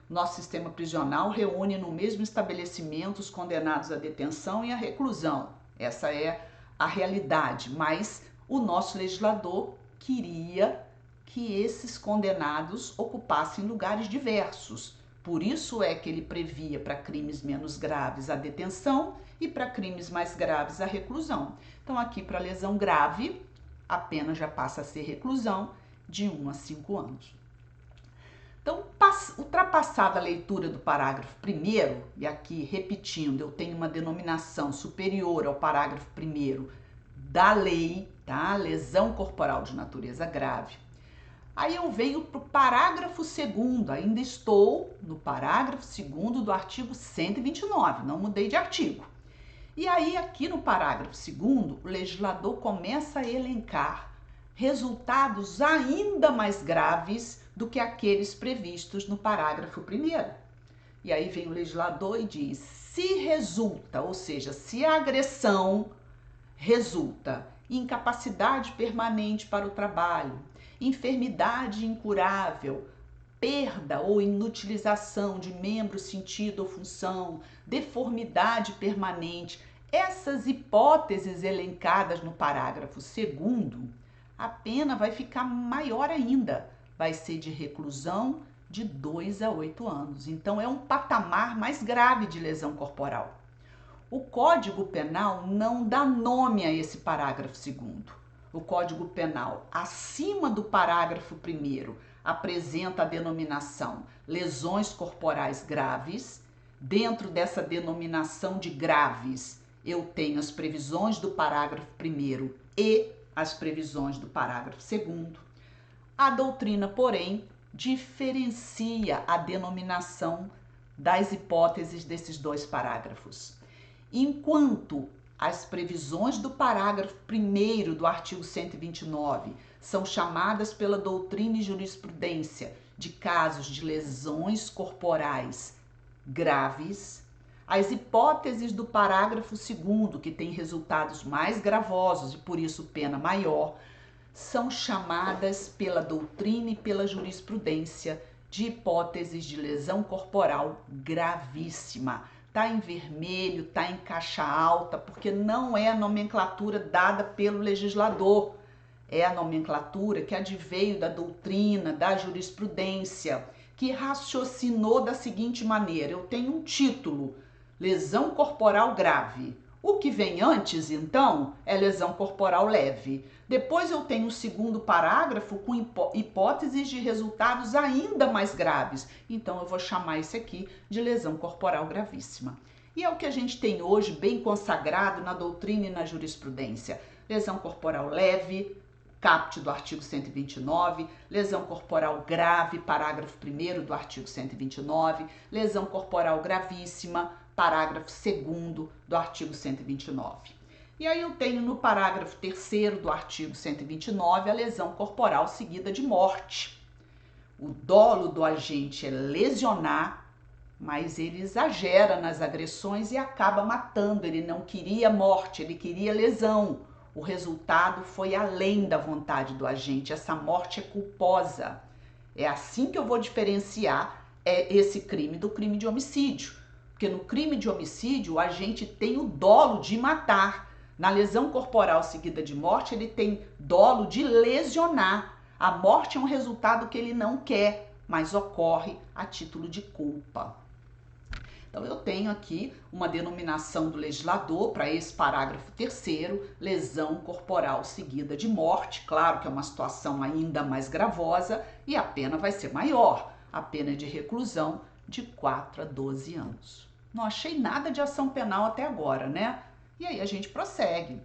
nosso sistema prisional reúne no mesmo estabelecimento os condenados à detenção e à reclusão. Essa é a realidade, mas o nosso legislador queria que esses condenados ocupassem lugares diversos. Por isso é que ele previa para crimes menos graves a detenção e para crimes mais graves a reclusão. Então aqui para lesão grave, a pena já passa a ser reclusão de 1 a 5 anos. Então, ultrapassada a leitura do parágrafo 1º, e aqui repetindo, eu tenho uma denominação superior ao parágrafo 1º da lei, tá? Lesão corporal de natureza grave. Aí eu venho para o parágrafo 2º, ainda estou no parágrafo 2º do artigo 129, não mudei de artigo. E aí aqui no parágrafo 2º, o legislador começa a elencar resultados ainda mais graves do que aqueles previstos no parágrafo 1º. E aí vem o legislador e diz, se resulta, ou seja, se a agressão resulta em incapacidade permanente para o trabalho, enfermidade incurável, perda ou inutilização de membro, sentido ou função, deformidade permanente, essas hipóteses elencadas no parágrafo 2º, a pena vai ficar maior ainda, vai ser de reclusão de 2 a 8 anos. Então é um patamar mais grave de lesão corporal. O Código Penal não dá nome a esse parágrafo 2º. O Código Penal, acima do parágrafo 1º, apresenta a denominação lesões corporais graves. Dentro dessa denominação de graves, eu tenho as previsões do parágrafo 1º e as previsões do parágrafo 2º. A doutrina, porém, diferencia a denominação das hipóteses desses dois parágrafos. Enquanto as previsões do parágrafo 1º do artigo 129 são chamadas pela doutrina e jurisprudência de casos de lesões corporais graves, as hipóteses do parágrafo 2º, que tem resultados mais gravosos e por isso pena maior, são chamadas pela doutrina e pela jurisprudência de hipóteses de lesão corporal gravíssima. Tá em vermelho, tá em caixa alta, porque não é a nomenclatura dada pelo legislador. É a nomenclatura que adveio da doutrina, da jurisprudência, que raciocinou da seguinte maneira: eu tenho um título, lesão corporal grave. O que vem antes, então, é lesão corporal leve. Depois eu tenho o 2º parágrafo com hipóteses de resultados ainda mais graves. Então eu vou chamar esse aqui de lesão corporal gravíssima. E é o que a gente tem hoje bem consagrado na doutrina e na jurisprudência. Lesão corporal leve, caput do artigo 129, lesão corporal grave, parágrafo 1º do artigo 129, lesão corporal gravíssima, parágrafo 2º do artigo 129. E aí eu tenho no parágrafo 3º do artigo 129 a lesão corporal seguida de morte. O dolo do agente é lesionar, mas ele exagera nas agressões e acaba matando. Ele não queria morte, ele queria lesão. O resultado foi além da vontade do agente. Essa morte é culposa. É assim que eu vou diferenciar esse crime do crime de homicídio. Porque no crime de homicídio, o agente tem o dolo de matar. Na lesão corporal seguida de morte, ele tem dolo de lesionar. A morte é um resultado que ele não quer, mas ocorre a título de culpa. Então, eu tenho aqui uma denominação do legislador para esse parágrafo 3º, lesão corporal seguida de morte. Claro que é uma situação ainda mais gravosa e a pena vai ser maior. A pena de reclusão de 4 a 12 anos. Não achei nada de ação penal até agora, né? E aí a gente prossegue.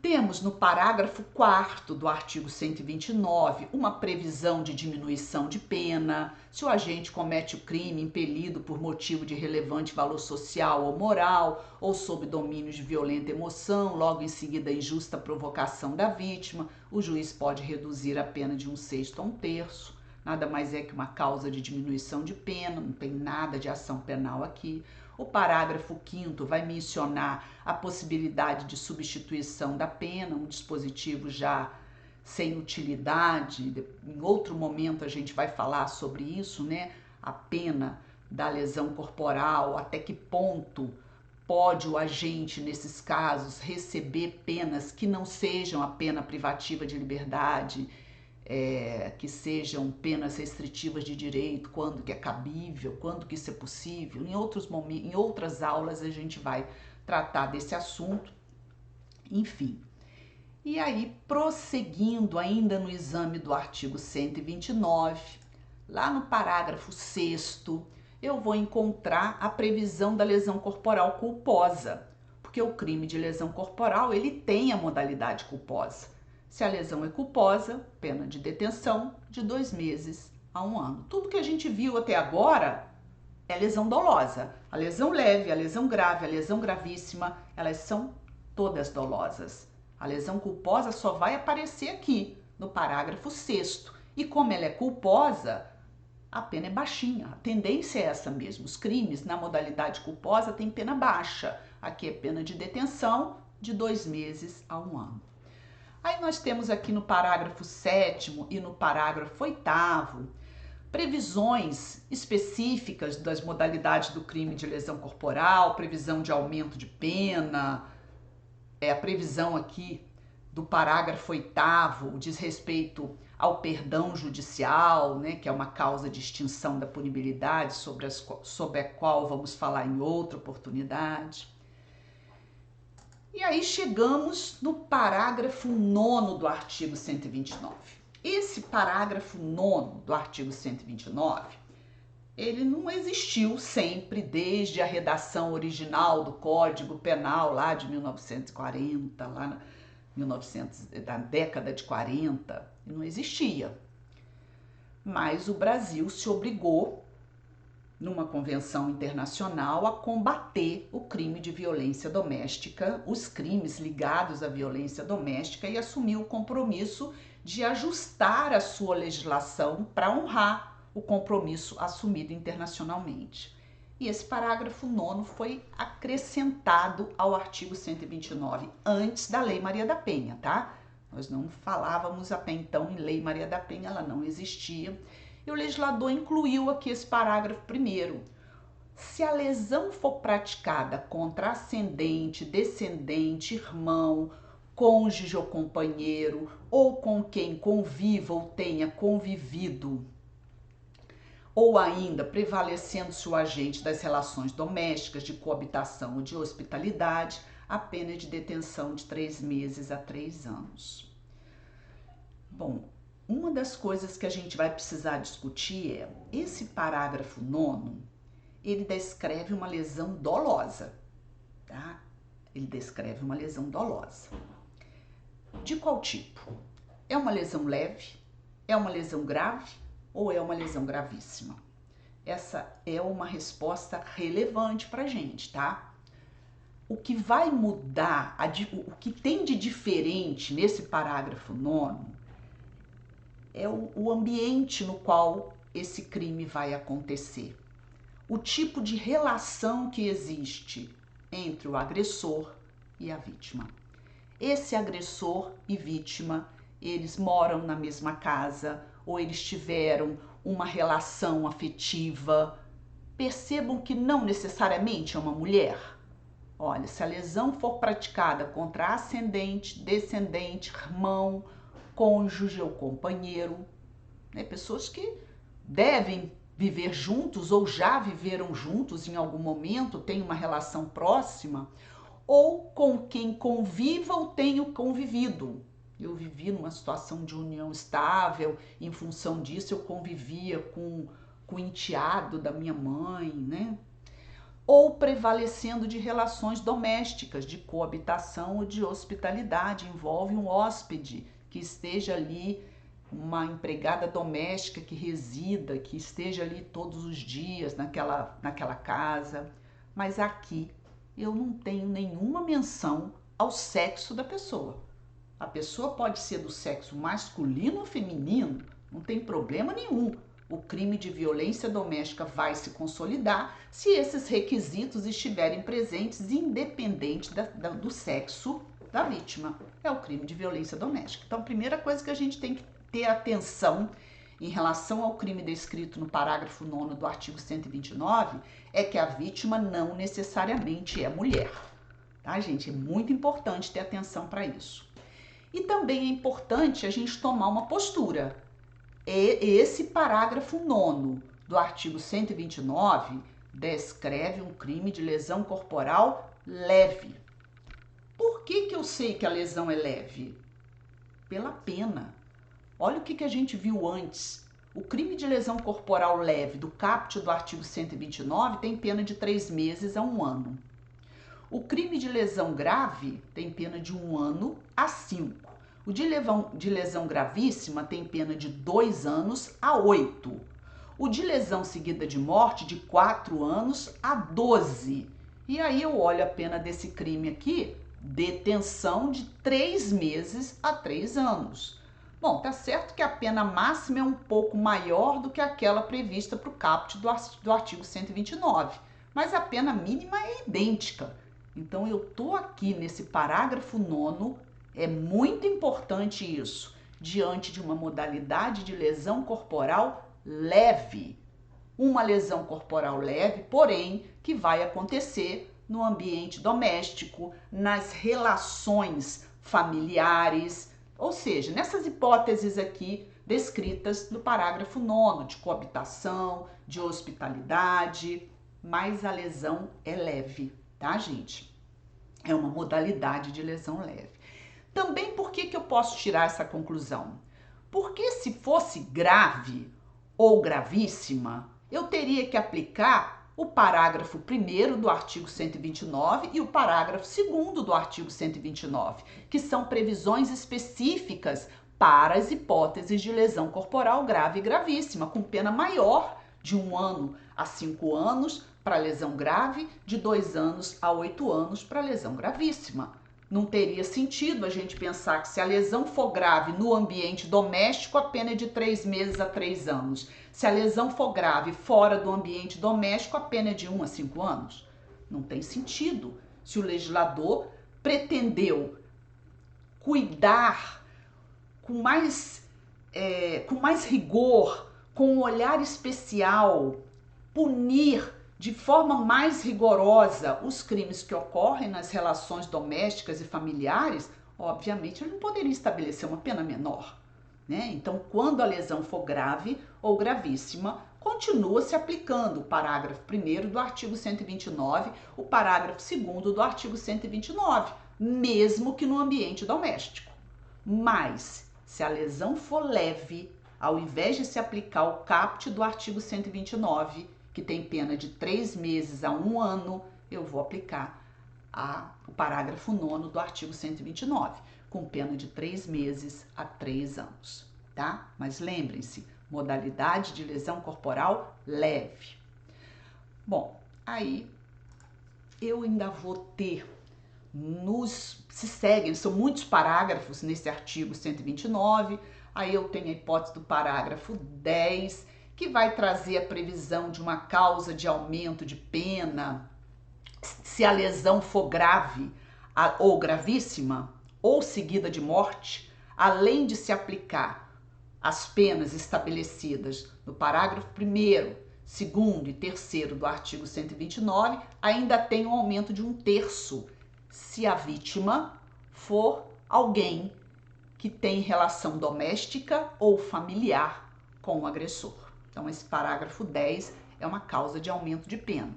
Temos no parágrafo 4º do artigo 129 uma previsão de diminuição de pena se o agente comete o crime impelido por motivo de relevante valor social ou moral ou sob domínio de violenta emoção, logo em seguida a injusta provocação da vítima, o juiz pode reduzir a pena de 1/6 a 1/3. Nada mais é que uma causa de diminuição de pena, não tem nada de ação penal aqui. O parágrafo 5º vai mencionar a possibilidade de substituição da pena, um dispositivo já sem utilidade. Em outro momento a gente vai falar sobre isso, né? A pena da lesão corporal, até que ponto pode o agente, nesses casos, receber penas que não sejam a pena privativa de liberdade, que sejam penas restritivas de direito, quando que é cabível, quando que isso é possível. Em outras aulas a gente vai tratar desse assunto, enfim. E aí, prosseguindo ainda no exame do artigo 129, lá no parágrafo 6º, eu vou encontrar a previsão da lesão corporal culposa, porque o crime de lesão corporal, ele tem a modalidade culposa. Se a lesão é culposa, pena de detenção de 2 meses a 1 ano. Tudo que a gente viu até agora é lesão dolosa. A lesão leve, a lesão grave, a lesão gravíssima, elas são todas dolosas. A lesão culposa só vai aparecer aqui no parágrafo 6º. E como ela é culposa, a pena é baixinha. A tendência é essa mesmo. Os crimes na modalidade culposa têm pena baixa. Aqui é pena de detenção de 2 meses a 1 ano. Aí nós temos aqui no parágrafo 7º e no parágrafo 8º previsões específicas das modalidades do crime de lesão corporal, previsão de aumento de pena. A previsão aqui do parágrafo 8º diz respeito ao perdão judicial, né, que é uma causa de extinção da punibilidade sobre a qual vamos falar em outra oportunidade. E aí chegamos no parágrafo 9º do artigo 129. Esse parágrafo 9º do artigo 129, ele não existiu sempre desde a redação original do Código Penal lá de 1940, da década de 40, não existia. Mas o Brasil se obrigou, numa convenção internacional, a combater o crime de violência doméstica, os crimes ligados à violência doméstica, e assumiu o compromisso de ajustar a sua legislação para honrar o compromisso assumido internacionalmente. E esse parágrafo 9º foi acrescentado ao artigo 129, antes da Lei Maria da Penha, tá? Nós não falávamos até então em Lei Maria da Penha, ela não existia. E o legislador incluiu aqui esse parágrafo 1º. Se a lesão for praticada contra ascendente, descendente, irmão, cônjuge ou companheiro, ou com quem conviva ou tenha convivido, ou ainda prevalecendo-se o agente das relações domésticas, de coabitação ou de hospitalidade, a pena é de detenção de 3 meses a 3 anos. Bom, uma das coisas que a gente vai precisar discutir é, esse parágrafo 9º, ele descreve uma lesão dolosa, tá? Ele descreve uma lesão dolosa. De qual tipo? É uma lesão leve? É uma lesão grave? Ou é uma lesão gravíssima? Essa é uma resposta relevante pra gente, tá? O que vai mudar, o que tem de diferente nesse parágrafo 9º é o ambiente no qual esse crime vai acontecer. O tipo de relação que existe entre o agressor e a vítima. Esse agressor e vítima, eles moram na mesma casa ou eles tiveram uma relação afetiva Percebam que não necessariamente é uma mulher. Olha, se a lesão for praticada contra ascendente, descendente, irmão, cônjuge ou companheiro, né, pessoas que devem viver juntos ou já viveram juntos em algum momento, têm uma relação próxima, ou com quem conviva ou tenho convivido. Eu vivi numa situação de união estável, em função disso eu convivia com o enteado da minha mãe, né? Ou prevalecendo de relações domésticas, de coabitação ou de hospitalidade, envolve um hóspede que esteja ali, uma empregada doméstica que resida, que esteja ali todos os dias naquela casa. Mas aqui eu não tenho nenhuma menção ao sexo da pessoa. A pessoa pode ser do sexo masculino ou feminino, não tem problema nenhum. O crime de violência doméstica vai se consolidar se esses requisitos estiverem presentes, independente do sexo da vítima. É o crime de violência doméstica. Então, a primeira coisa que a gente tem que ter atenção em relação ao crime descrito no parágrafo 9º do artigo 129 é que a vítima não necessariamente é mulher. Tá, gente? É muito importante ter atenção para isso. E também é importante a gente tomar uma postura. Esse parágrafo 9º do artigo 129 descreve um crime de lesão corporal leve. Por que eu sei que a lesão é leve? Pela pena. Olha o que a gente viu antes. O crime de lesão corporal leve do caput do artigo 129 tem pena de 3 meses a 1 ano. O crime de lesão grave tem pena de 1 ano a 5. O de lesão gravíssima tem pena de 2 anos a 8. O de lesão seguida de morte de 4 anos a 12. E aí eu olho a pena desse crime aqui, detenção de 3 meses a 3 anos. Bom, tá certo que a pena máxima é um pouco maior do que aquela prevista para o caput do artigo 129, mas a pena mínima é idêntica. Então eu tô aqui nesse parágrafo 9º, é muito importante isso, diante de uma modalidade de lesão corporal leve. Uma lesão corporal leve, porém, que vai acontecer no ambiente doméstico, nas relações familiares, ou seja, nessas hipóteses aqui descritas no parágrafo 9º, de coabitação, de hospitalidade, mas a lesão é leve, tá, gente? É uma modalidade de lesão leve. Também por que eu posso tirar essa conclusão? Porque se fosse grave ou gravíssima, eu teria que aplicar o parágrafo 1º do artigo 129 e o parágrafo 2º do artigo 129, que são previsões específicas para as hipóteses de lesão corporal grave e gravíssima, com pena maior de 1 ano a 5 anos para lesão grave, de 2 anos a 8 anos para lesão gravíssima. Não teria sentido a gente pensar que se a lesão for grave no ambiente doméstico, a pena é de 3 meses a 3 anos. Se a lesão for grave fora do ambiente doméstico, a pena é de 1 a 5 anos. Não tem sentido. Se o legislador pretendeu cuidar com mais rigor, com um olhar especial, punir de forma mais rigorosa os crimes que ocorrem nas relações domésticas e familiares, obviamente ele não poderia estabelecer uma pena menor, né? Então, quando a lesão for grave ou gravíssima, continua se aplicando o parágrafo 1º do artigo 129, o parágrafo 2º do artigo 129, mesmo que no ambiente doméstico. Mas, se a lesão for leve, ao invés de se aplicar o caput do artigo 129, que tem pena de 3 meses a 1 ano, eu vou aplicar o parágrafo 9º do artigo 129, com pena de 3 meses a 3 anos, tá? Mas lembrem-se, modalidade de lesão corporal leve. Bom, aí eu ainda vou ter se seguem, são muitos parágrafos nesse artigo 129, aí eu tenho a hipótese do parágrafo 10, que vai trazer a previsão de uma causa de aumento de pena, se a lesão for grave ou gravíssima, ou seguida de morte, além de se aplicar as penas estabelecidas no parágrafo 1º, 2º e 3º do artigo 129, ainda tem um aumento de 1/3 se a vítima for alguém que tem relação doméstica ou familiar com o agressor. Então, esse parágrafo 10 é uma causa de aumento de pena.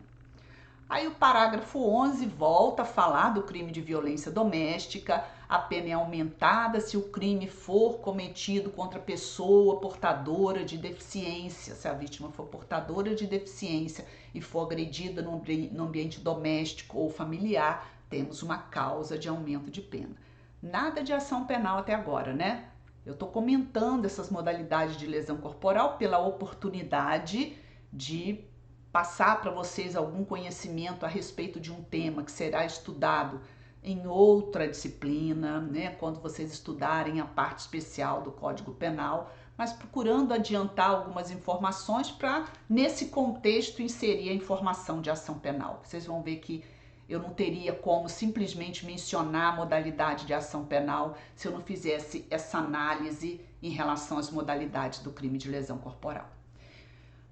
Aí o parágrafo 11 volta a falar do crime de violência doméstica. A pena é aumentada se o crime for cometido contra pessoa portadora de deficiência. Se a vítima for portadora de deficiência e for agredida no ambiente doméstico ou familiar, temos uma causa de aumento de pena. Nada de ação penal até agora, né? Eu estou comentando essas modalidades de lesão corporal pela oportunidade de passar para vocês algum conhecimento a respeito de um tema que será estudado em outra disciplina, né? Quando vocês estudarem a parte especial do Código Penal, mas procurando adiantar algumas informações para, nesse contexto, inserir a informação de ação penal. Vocês vão ver que eu não teria como simplesmente mencionar a modalidade de ação penal se eu não fizesse essa análise em relação às modalidades do crime de lesão corporal.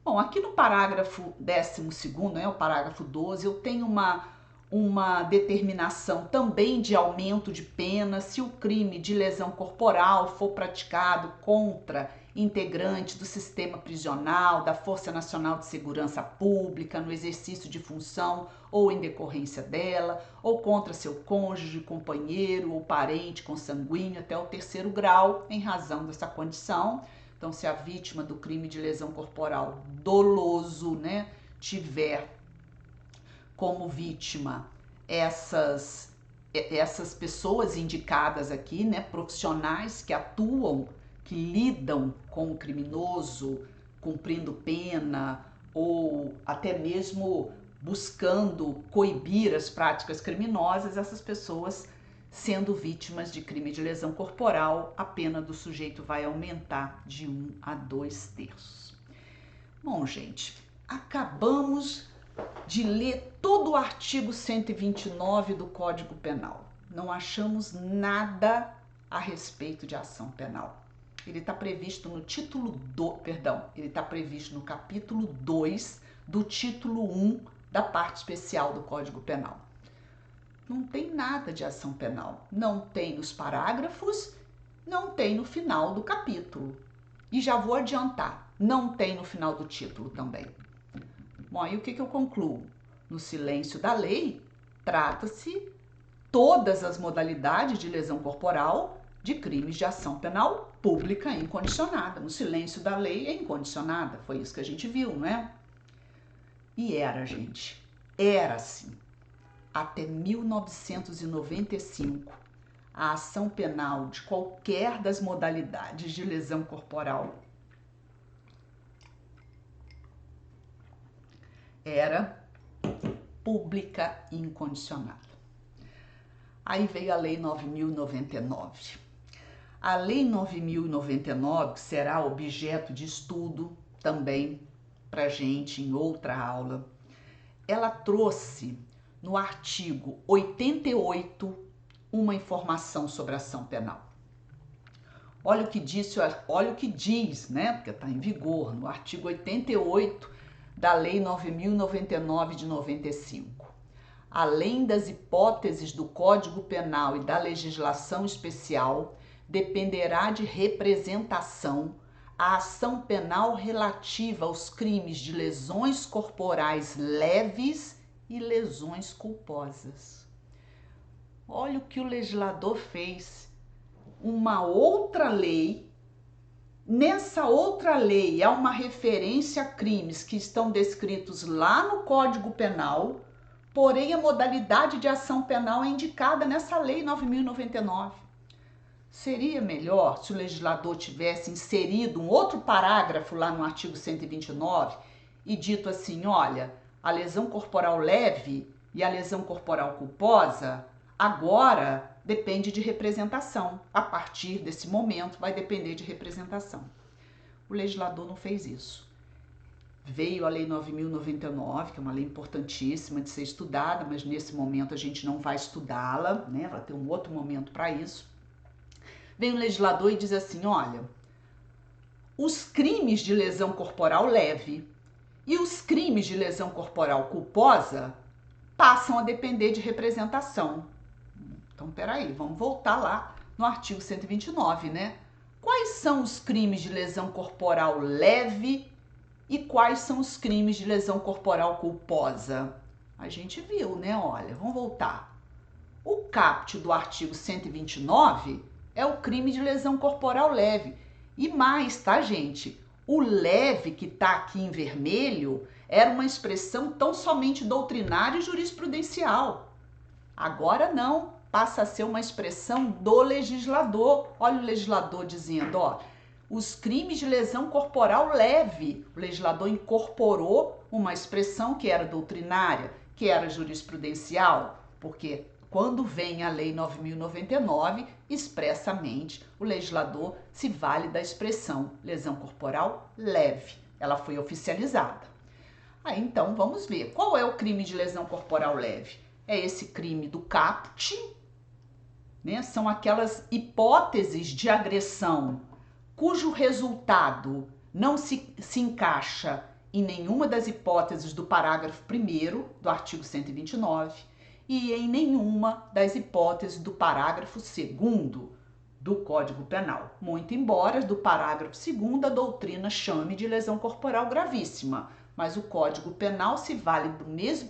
Bom, aqui no parágrafo 12º, né, o parágrafo 12, eu tenho uma determinação também de aumento de pena se o crime de lesão corporal for praticado contra integrante do sistema prisional, da Força Nacional de Segurança Pública, no exercício de função ou em decorrência dela, ou contra seu cônjuge, companheiro ou parente consanguíneo até o 3º grau, em razão dessa condição. Então, se a vítima do crime de lesão corporal doloso, né, tiver como vítima essas pessoas indicadas aqui, né, profissionais que atuam, que lidam com o criminoso, cumprindo pena ou até mesmo buscando coibir as práticas criminosas, essas pessoas sendo vítimas de crime de lesão corporal, a pena do sujeito vai aumentar de 1 a 2/3. Bom, gente, acabamos de ler todo o artigo 129 do Código Penal. Não achamos nada a respeito de ação penal. Ele está previsto no ele está previsto no capítulo 2 do título 1 da parte especial do Código Penal. Não tem nada de ação penal. Não tem nos parágrafos, não tem no final do capítulo. E já vou adiantar, não tem no final do título também. Bom, aí o que eu concluo? No silêncio da lei, trata-se todas as modalidades de lesão corporal de crimes de ação penal pública incondicionada. No silêncio da lei é incondicionada. Foi isso que a gente viu, não é? E era, gente, era assim. Até 1995, a ação penal de qualquer das modalidades de lesão corporal era pública e incondicionada. Aí veio a Lei 9.099. A Lei 9.099, que será objeto de estudo também para gente em outra aula, ela trouxe no artigo 88 uma informação sobre a ação penal. Olha o que diz, né? Porque está em vigor no artigo 88 da Lei 9.099 de 95. Além das hipóteses do Código Penal e da legislação especial, dependerá de representação a ação penal relativa aos crimes de lesões corporais leves e lesões culposas. Olha o que o legislador fez. Uma outra lei, nessa outra lei há uma referência a crimes que estão descritos lá no Código Penal, porém a modalidade de ação penal é indicada nessa Lei 9.099. Seria melhor se o legislador tivesse inserido um outro parágrafo lá no artigo 129 e dito assim, olha, a lesão corporal leve e a lesão corporal culposa agora depende de representação. A partir desse momento vai depender de representação. O legislador não fez isso. Veio a Lei 9.099, que é uma lei importantíssima de ser estudada, mas nesse momento a gente não vai estudá-la, né? Vai ter um outro momento para isso. Vem o legislador e diz assim, olha, os crimes de lesão corporal leve E os crimes de lesão corporal culposa passam a depender de representação. Então, peraí, vamos voltar lá no artigo 129, né? Quais são os crimes de lesão corporal leve e quais são os crimes de lesão corporal culposa? A gente viu, né? Olha, vamos voltar. O caput do artigo 129 é o crime de lesão corporal leve. E mais, tá, gente? O leve que tá aqui em vermelho era uma expressão tão somente doutrinária e jurisprudencial. Agora não, passa a ser uma expressão do legislador. Olha o legislador dizendo, ó, os crimes de lesão corporal leve. O legislador incorporou uma expressão que era doutrinária, que era jurisprudencial, porque quando vem a Lei 9.099, expressamente o legislador se vale da expressão lesão corporal leve. Ela foi oficializada. Aí então vamos ver, qual é o crime de lesão corporal leve? É esse crime do caput, né? São aquelas hipóteses de agressão cujo resultado não se encaixa em nenhuma das hipóteses do parágrafo 1º do artigo 129 e em nenhuma das hipóteses do parágrafo 2º do Código Penal. Muito embora do parágrafo 2º a doutrina chame de lesão corporal gravíssima, mas o Código Penal se vale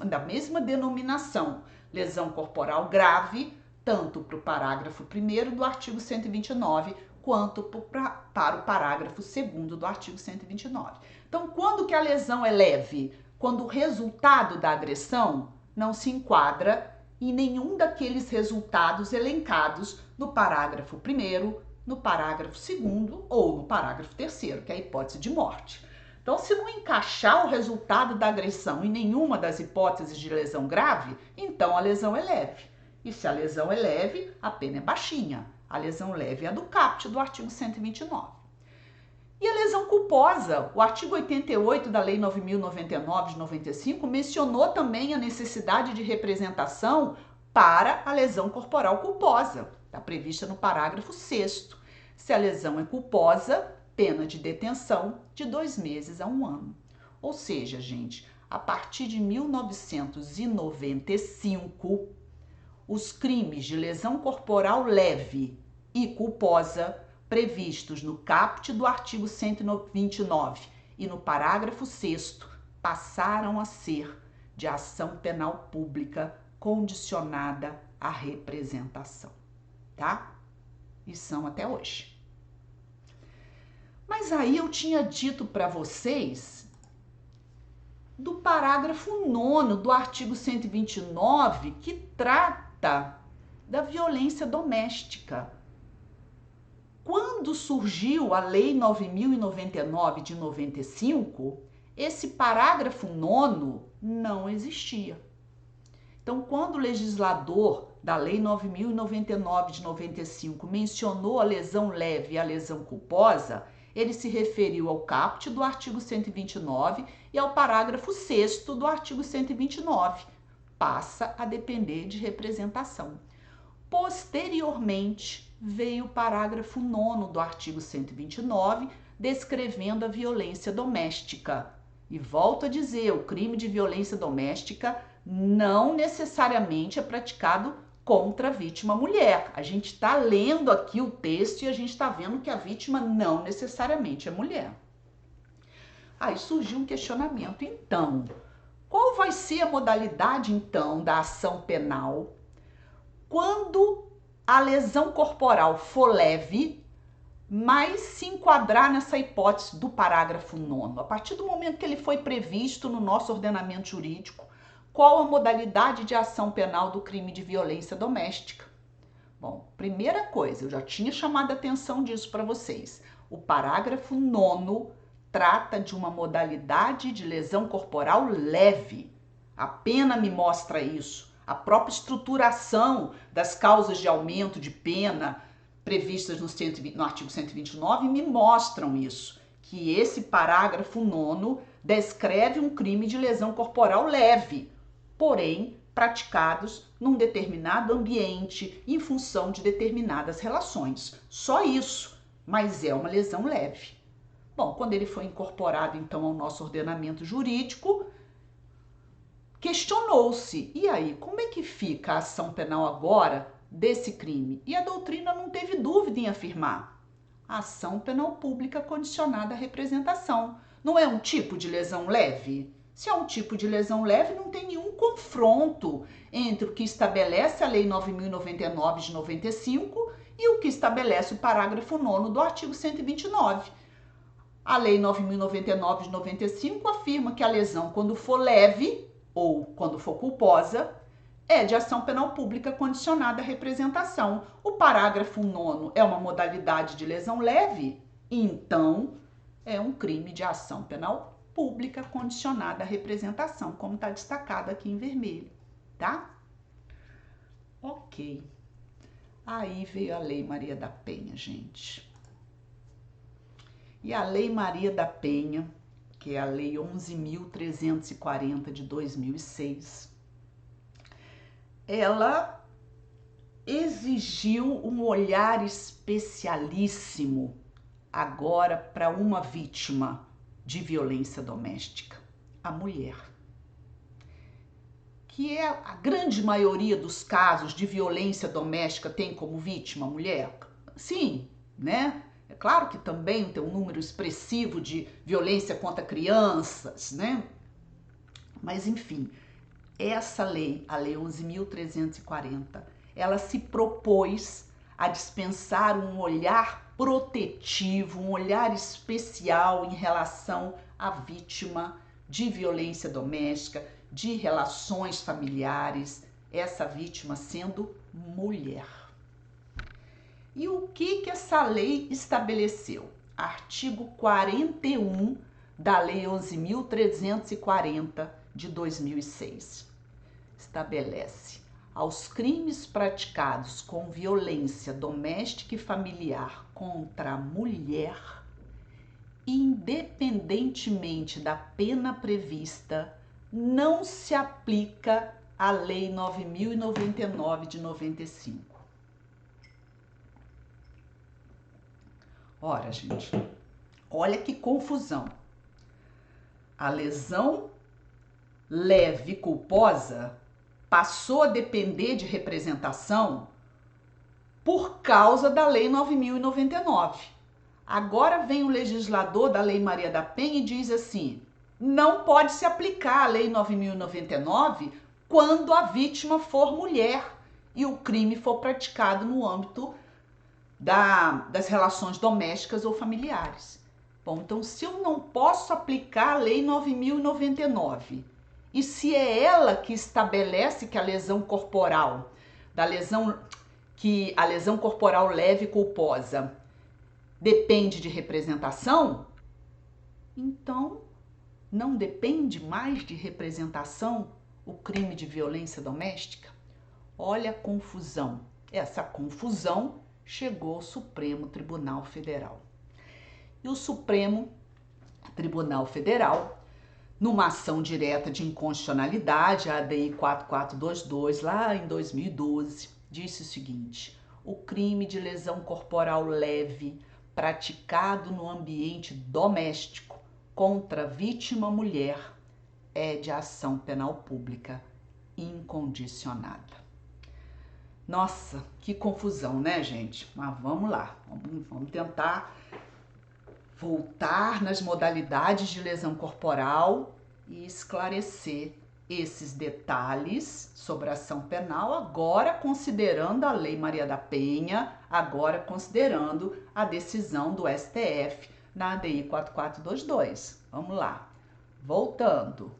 da mesma denominação, lesão corporal grave, tanto para o parágrafo 1º do artigo 129, quanto para o parágrafo 2º do artigo 129. Então, quando que a lesão é leve? Quando o resultado da agressão não se enquadra em nenhum daqueles resultados elencados no parágrafo 1º, no parágrafo 2º ou no parágrafo 3º, que é a hipótese de morte. Então, se não encaixar o resultado da agressão em nenhuma das hipóteses de lesão grave, então a lesão é leve. E se a lesão é leve, a pena é baixinha. A lesão leve é a do caput do artigo 129. E a lesão culposa, o artigo 88 da Lei 9.099 de 95 mencionou também a necessidade de representação para a lesão corporal culposa. Está prevista no parágrafo 6º. Se a lesão é culposa, pena de detenção de 2 meses a 1 ano. Ou seja, gente, a partir de 1995, os crimes de lesão corporal leve e culposa previstos no caput do artigo 129 e no parágrafo 6º passaram a ser de ação penal pública condicionada à representação, tá? E são até hoje. Mas aí eu tinha dito para vocês do parágrafo 9º do artigo 129 que trata da violência doméstica. Quando surgiu a Lei 9.099 de 95, esse parágrafo 9º não existia. Então, quando o legislador da Lei 9.099 de 95 mencionou a lesão leve e a lesão culposa, ele se referiu ao caput do artigo 129 e ao parágrafo 6º do artigo 129. Passa a depender de representação. Posteriormente, veio o parágrafo 9º do artigo 129, descrevendo a violência doméstica. E volto a dizer, o crime de violência doméstica não necessariamente é praticado contra a vítima mulher. A gente está lendo aqui o texto e a gente está vendo que a vítima não necessariamente é mulher. Aí surgiu um questionamento. Então, qual vai ser a modalidade, então, da ação penal quando a lesão corporal for leve, mas se enquadrar nessa hipótese do parágrafo 9º? A partir do momento que ele foi previsto no nosso ordenamento jurídico, qual a modalidade de ação penal do crime de violência doméstica? Bom, primeira coisa, eu já tinha chamado a atenção disso para vocês. O parágrafo 9º trata de uma modalidade de lesão corporal leve. A pena me mostra isso. A própria estruturação das causas de aumento de pena previstas no artigo 129 me mostram isso, que esse parágrafo 9º descreve um crime de lesão corporal leve, porém praticados num determinado ambiente, em função de determinadas relações. Só isso, mas é uma lesão leve. Bom, quando ele foi incorporado então ao nosso ordenamento jurídico, questionou-se, e aí, como é que fica a ação penal agora desse crime? E a doutrina não teve dúvida em afirmar: a ação penal pública condicionada à representação. Não é um tipo de lesão leve? Se é um tipo de lesão leve, não tem nenhum confronto entre o que estabelece a Lei 9.099 de 95 e o que estabelece o parágrafo 9º do artigo 129. A Lei 9.099 de 95 afirma que a lesão, quando for leve ou quando for culposa, é de ação penal pública condicionada à representação. O parágrafo 9º é uma modalidade de lesão leve, então é um crime de ação penal pública condicionada à representação, como está destacado aqui em vermelho, tá? Ok. Aí veio a Lei Maria da Penha, gente. E a Lei Maria da Penha, que é a Lei 11.340 de 2006, ela exigiu um olhar especialíssimo agora para uma vítima de violência doméstica, a mulher, que é a grande maioria dos casos de violência doméstica tem como vítima a mulher. Sim, né? É claro que também tem um número expressivo de violência contra crianças, né? Mas enfim, essa lei, a Lei 11.340, ela se propôs a dispensar um olhar protetivo, um olhar especial em relação à vítima de violência doméstica, de relações familiares, essa vítima sendo mulher. E o que essa lei estabeleceu? Artigo 41 da Lei 11.340 de 2006. Estabelece: aos crimes praticados com violência doméstica e familiar contra a mulher, independentemente da pena prevista, não se aplica a Lei 9.099 de 95. Ora, gente, olha que confusão. A lesão leve e culposa passou a depender de representação por causa da Lei 9.099. Agora vem o legislador da Lei Maria da Penha e diz assim: não pode se aplicar a Lei 9.099 quando a vítima for mulher e o crime for praticado no âmbito das relações domésticas ou familiares. Bom, então se eu não posso aplicar a Lei 9.099 e se é ela que estabelece que a lesão corporal, que a lesão corporal leve e culposa depende de representação, então não depende mais de representação o crime de violência doméstica? Olha a confusão. Essa confusão chegou ao Supremo Tribunal Federal. E o Supremo Tribunal Federal, numa ação direta de inconstitucionalidade, a ADI 4422, lá em 2012, disse o seguinte: o crime de lesão corporal leve praticado no ambiente doméstico contra vítima mulher é de ação penal pública incondicionada. Nossa, que confusão, né, gente? Mas vamos lá, vamos tentar voltar nas modalidades de lesão corporal e esclarecer esses detalhes sobre a ação penal, agora considerando a Lei Maria da Penha, agora considerando a decisão do STF na ADI 4422. Vamos lá, voltando.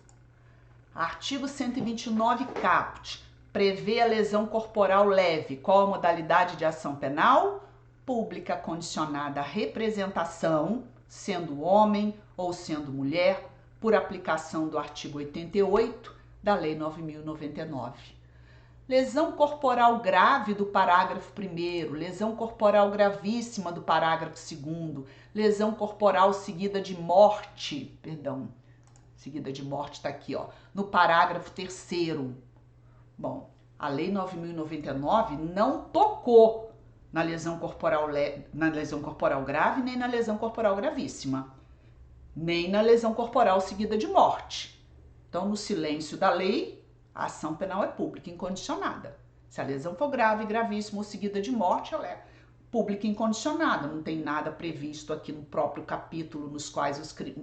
Artigo 129 caput prevê a lesão corporal leve. Qual a modalidade de ação penal? Pública condicionada à representação, sendo homem ou sendo mulher, por aplicação do artigo 88 da Lei 9.099. Lesão corporal grave do parágrafo 1º, lesão corporal gravíssima do parágrafo 2º, lesão corporal seguida de morte, seguida de morte está aqui, ó, no parágrafo 3º. Bom, a Lei 9.099 não tocou na lesão corporal grave nem na lesão corporal gravíssima. nem na lesão corporal seguida de morte. Então, no silêncio da lei, a ação penal é pública incondicionada. Se a lesão for grave, gravíssima ou seguida de morte, ela é pública incondicionada. Não tem nada previsto aqui no próprio capítulo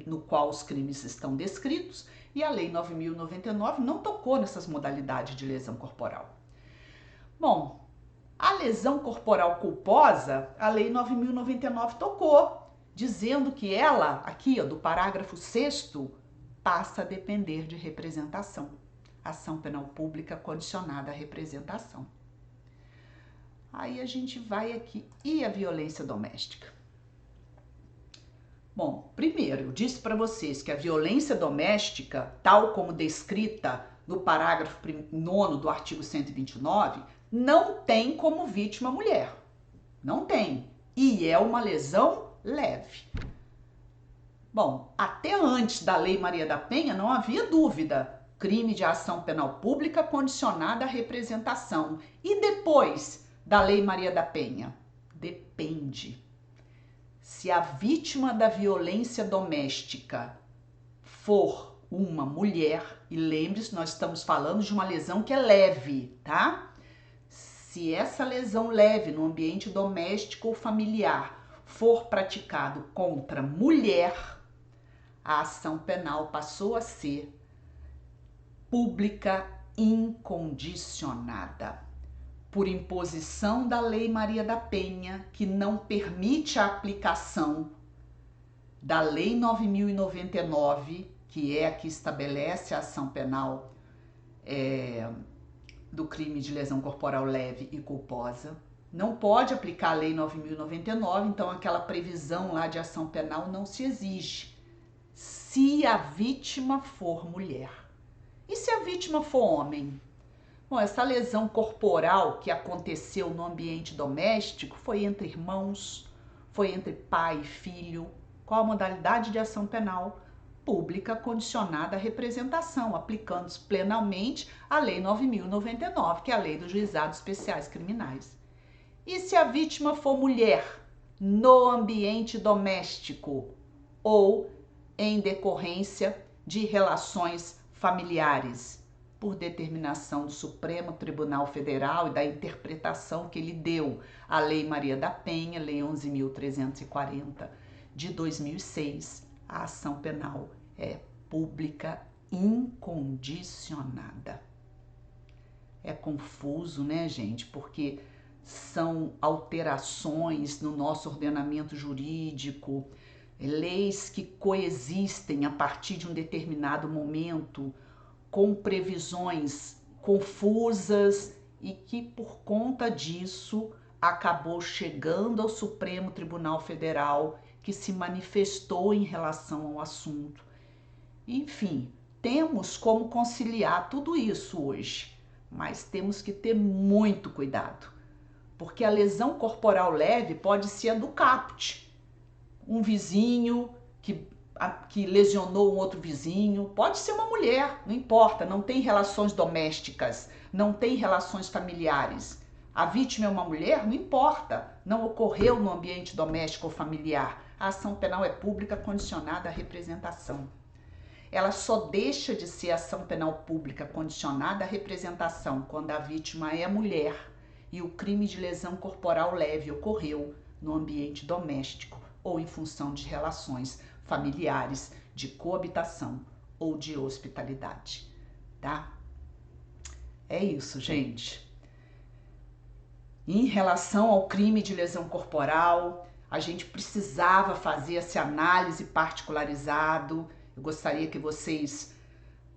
no qual os crimes estão descritos, e a Lei 9.099 não tocou nessas modalidades de lesão corporal. Bom, a lesão corporal culposa, a Lei 9.099 tocou, dizendo que ela, aqui ó, do parágrafo 6º, passa a depender de representação. Ação penal pública condicionada à representação. Aí a gente vai aqui, e a violência doméstica? Bom, primeiro, eu disse para vocês que a violência doméstica, tal como descrita no parágrafo 9º do artigo 129, não tem como vítima mulher. Não tem. E é uma lesão leve. Bom, até antes da Lei Maria da Penha não havia dúvida. Crime de ação penal pública condicionada à representação. E depois da Lei Maria da Penha? Depende. Se a vítima da violência doméstica for uma mulher, e lembre-se, nós estamos falando de uma lesão que é leve, tá? Se essa lesão leve no ambiente doméstico ou familiar for praticado contra mulher, a ação penal passou a ser pública incondicionada, por imposição da Lei Maria da Penha, que não permite a aplicação da Lei 9.099, que é a que estabelece a ação penal do crime de lesão corporal leve e culposa. Não pode aplicar a Lei 9.099, então aquela previsão lá de ação penal não se exige, se a vítima for mulher. E se a vítima for homem? Bom, essa lesão corporal que aconteceu no ambiente doméstico foi entre irmãos, foi entre pai e filho. Qual a modalidade de ação penal? Pública condicionada à representação, aplicando-se plenamente a Lei 9.099, que é a Lei dos Juizados Especiais Criminais. E se a vítima for mulher no ambiente doméstico ou em decorrência de relações familiares, por determinação do Supremo Tribunal Federal e da interpretação que ele deu à Lei Maria da Penha, Lei 11.340 de 2006, a ação penal é pública incondicionada. É confuso, né, gente? Porque são alterações no nosso ordenamento jurídico, leis que coexistem a partir de um determinado momento, com previsões confusas e que, por conta disso, acabou chegando ao Supremo Tribunal Federal, que se manifestou em relação ao assunto. Enfim, temos como conciliar tudo isso hoje, mas temos que ter muito cuidado, porque a lesão corporal leve pode ser a do caput, um vizinho que lesionou um outro vizinho, pode ser uma mulher, não importa, não tem relações domésticas, não tem relações familiares. A vítima é uma mulher, não importa, não ocorreu no ambiente doméstico ou familiar. A ação penal é pública condicionada à representação. Ela só deixa de ser ação penal pública condicionada à representação quando a vítima é mulher e o crime de lesão corporal leve ocorreu no ambiente doméstico ou em função de relações familiares, de coabitação ou de hospitalidade, tá? É isso, gente. Em relação ao crime de lesão corporal, a gente precisava fazer essa análise particularizado. Eu gostaria que vocês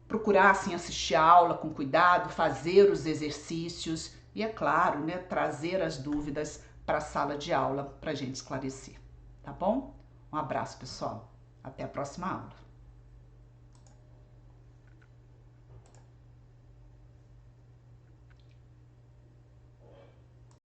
procurassem assistir a aula com cuidado, fazer os exercícios e, é claro, né, trazer as dúvidas para a sala de aula para a gente esclarecer, tá bom? Um abraço, pessoal. Até a próxima aula.